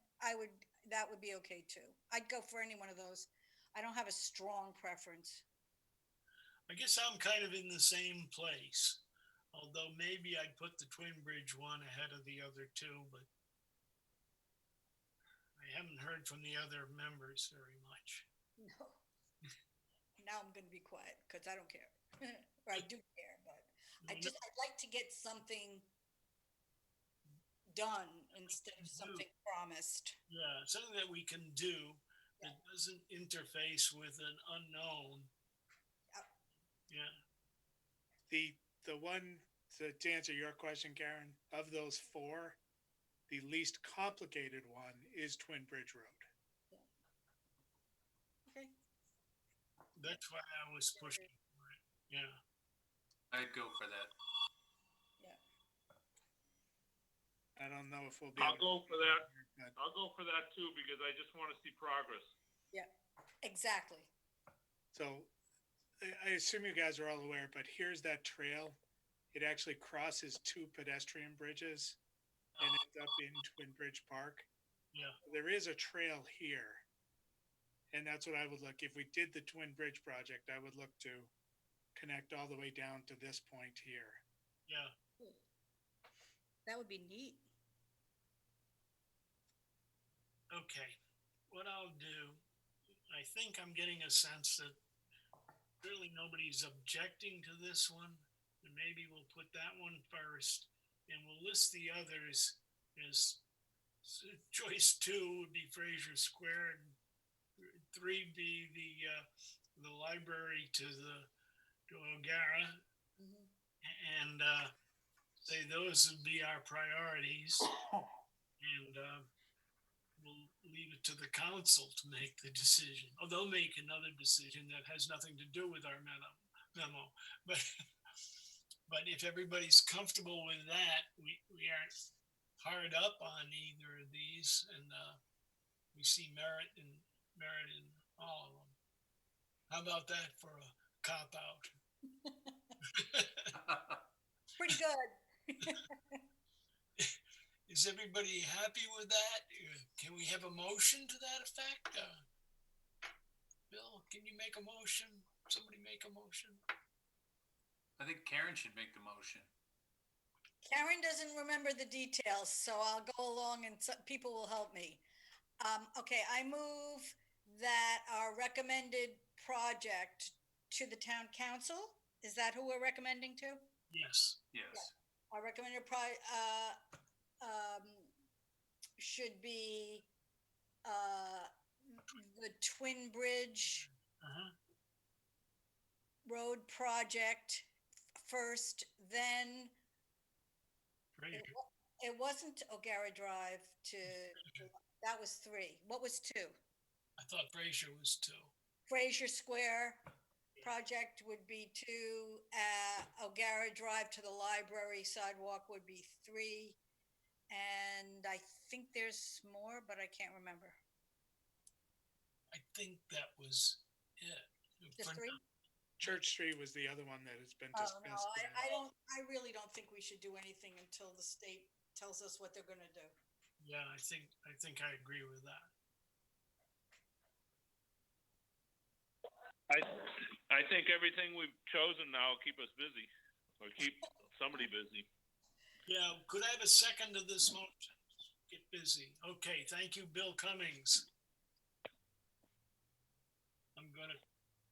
that would be okay too. I'd go for any one of those. I don't have a strong preference. I guess I'm kind of in the same place, although maybe I'd put the Twin Bridge one ahead of the other two, but I haven't heard from the other members very much. No. Now I'm gonna be quiet because I don't care. Or I do care, but I'd like to get something done instead of something promised. Yeah, something that we can do that doesn't interface with an unknown. Yeah, The one, to answer your question, Karen, of those four, the least complicated one is Twin Bridge Road. Okay. that's why I was pushing for it. Yeah. I'd go for that. Yeah. I don't know if we'll be. I'll go for that. but I'll go for that too, because I just want to see progress. Yeah, exactly. So I assume you guys are all aware, but here's that trail. It actually crosses two pedestrian bridges and ends up in Twin Bridge Park. Yeah. There is a trail here. And that's what I would look, if we did the Twin Bridge project, I would look to connect all the way down to this point here. Yeah. That would be neat. Okay. What I'll do, I think I'm getting a sense that really nobody's objecting to this one. And maybe we'll put that one first and we'll list the others as choice 2 would be Fraser Square, and 3 be the library to O'Gara, Mhm. and say those would be our priorities, and we'll leave it to the council to make the decision. Oh, they'll make another decision that has nothing to do with our memo. But if everybody's comfortable with that, we aren't hard up on either of these, and we see merit in all of them. How about that for a cop out? Pretty good. Is everybody happy with that? Can we have a motion to that effect? Bill, can you make a motion? Somebody make a motion? I think Karen should make the motion. Karen doesn't remember the details, so I'll go along and people will help me. Okay, I move that our recommended project to the town council, is that who we're recommending to? Yes. Yes. Our recommended should be the Twin Bridge Uh-huh. Road project first, then Great. it wasn't O'Gara Drive to, that was 3. What was 2? I thought Fraser was 2. Fraser Square project would be 2, O'Gara Drive to the library sidewalk would be 3, and I think there's more, but I can't remember. I think that was it. Just For 3? now. Church Street was the other one that has been Oh, discussed. no, I really don't think we should do anything until the state tells us what they're gonna do. Yeah, I think I agree with that. I think everything we've chosen now will keep us busy, or keep somebody busy. Yeah, could I have a second to this motion? Get busy. Okay, thank you, Bill Cummings. I'm gonna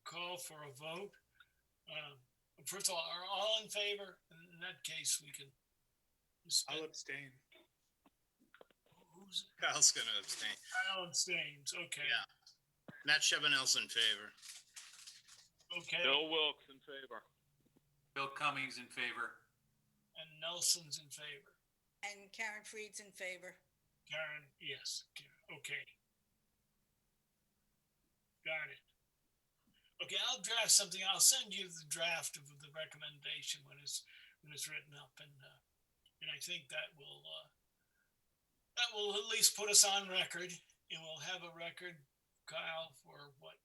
call for a vote. First of all, are all in favor? In that case, we can. I'll abstain. Who's? Kyle's gonna abstain. Kyle abstains. Okay. Yeah. Matt Chevanel's in favor. Okay. Bill Wilkes in favor. Bill Cummings in favor. And Nelson's in favor. And Karen Freed's in favor. Karen, yes. Okay. Got it. Okay, I'll draft something. I'll send you the draft of the recommendation when it's written up, and I think that will at least put us on record, and we'll have a record, Kyle, for what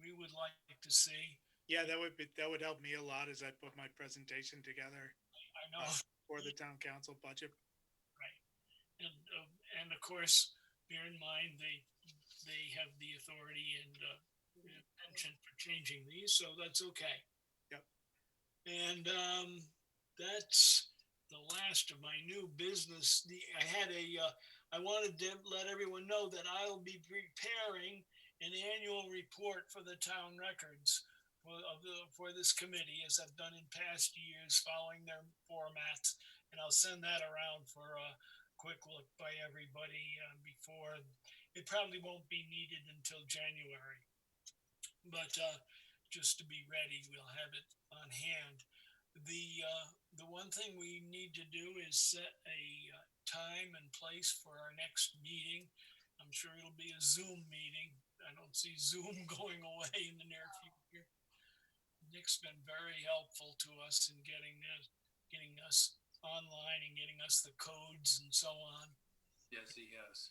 we would like to see. Yeah, that would help me a lot as I put my presentation together I know. for the town council budget. Right. And of course, bear in mind, they have the authority and penchant for changing these, so that's okay. Yep. And that's the last of my new business. I I wanted to let everyone know that I'll be preparing an annual report for the town records for this committee, as I've done in past years, following their formats, and I'll send that around for a quick look by everybody before. It probably won't be needed until January, but just to be ready, we'll have it on hand. The one thing we need to do is set a time and place for our next meeting. I'm sure it'll be a Zoom meeting. I don't see Zoom going away in the near future. Nick's been very helpful to us in getting us online and getting us the codes and so on. Yes, he has.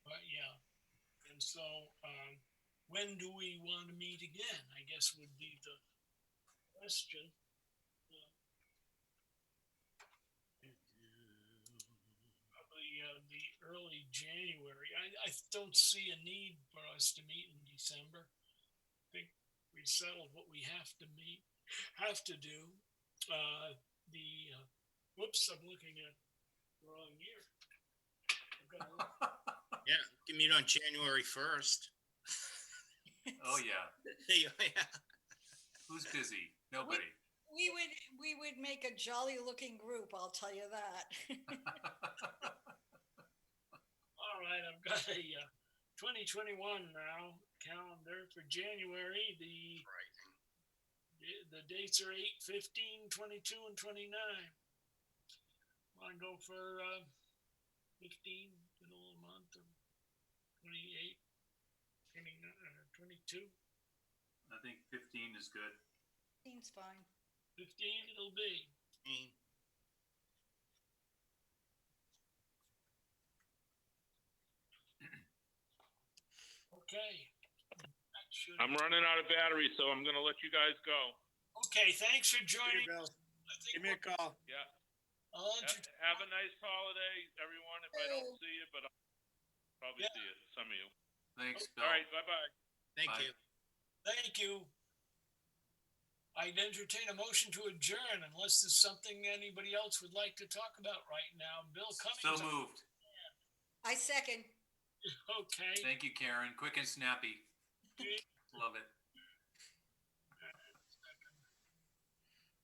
But yeah, and so when do we want to meet again? I guess would be the question. Probably the early January. I don't see a need for us to meet in December. I think we settled what we have to do. Whoops, I'm looking at the wrong year. Yeah, you can meet on January 1st. Oh, yeah. Yeah. Who's busy? Nobody. We would make a jolly looking group, I'll tell you that. All right, I've got a 2021 now calendar for January. The dates are 8, 15, 22, and 29. Want to go for 15, middle of the month, or 28, 22? I think 15 is good. Seems fine. 15 it'll be. Okay. I'm running out of battery, so I'm gonna let you guys go. Okay, thanks for Hey, joining. Bill, give me a call. Yeah. I'll entertain- Have a nice holiday, everyone, if I don't see you, but I'll probably Yeah. see you, some of you. Thanks, Bill. All right, bye-bye. Thank Bye. you. Thank you. I'd entertain a motion to adjourn unless there's something anybody else would like to talk about right now. Bill Cummings. So moved. I second. Okay. Thank you, Karen. Quick and snappy. Love it.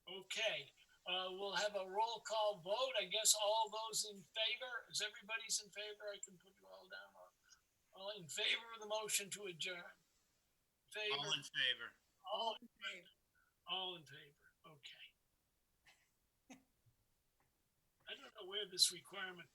Okay. We'll have a roll call vote. I guess all those in favor, is everybody's in favor? I can put you all down. All in favor of the motion to adjourn? Favor? All in favor. All in favor. All in favor. Okay. I don't know where this requirement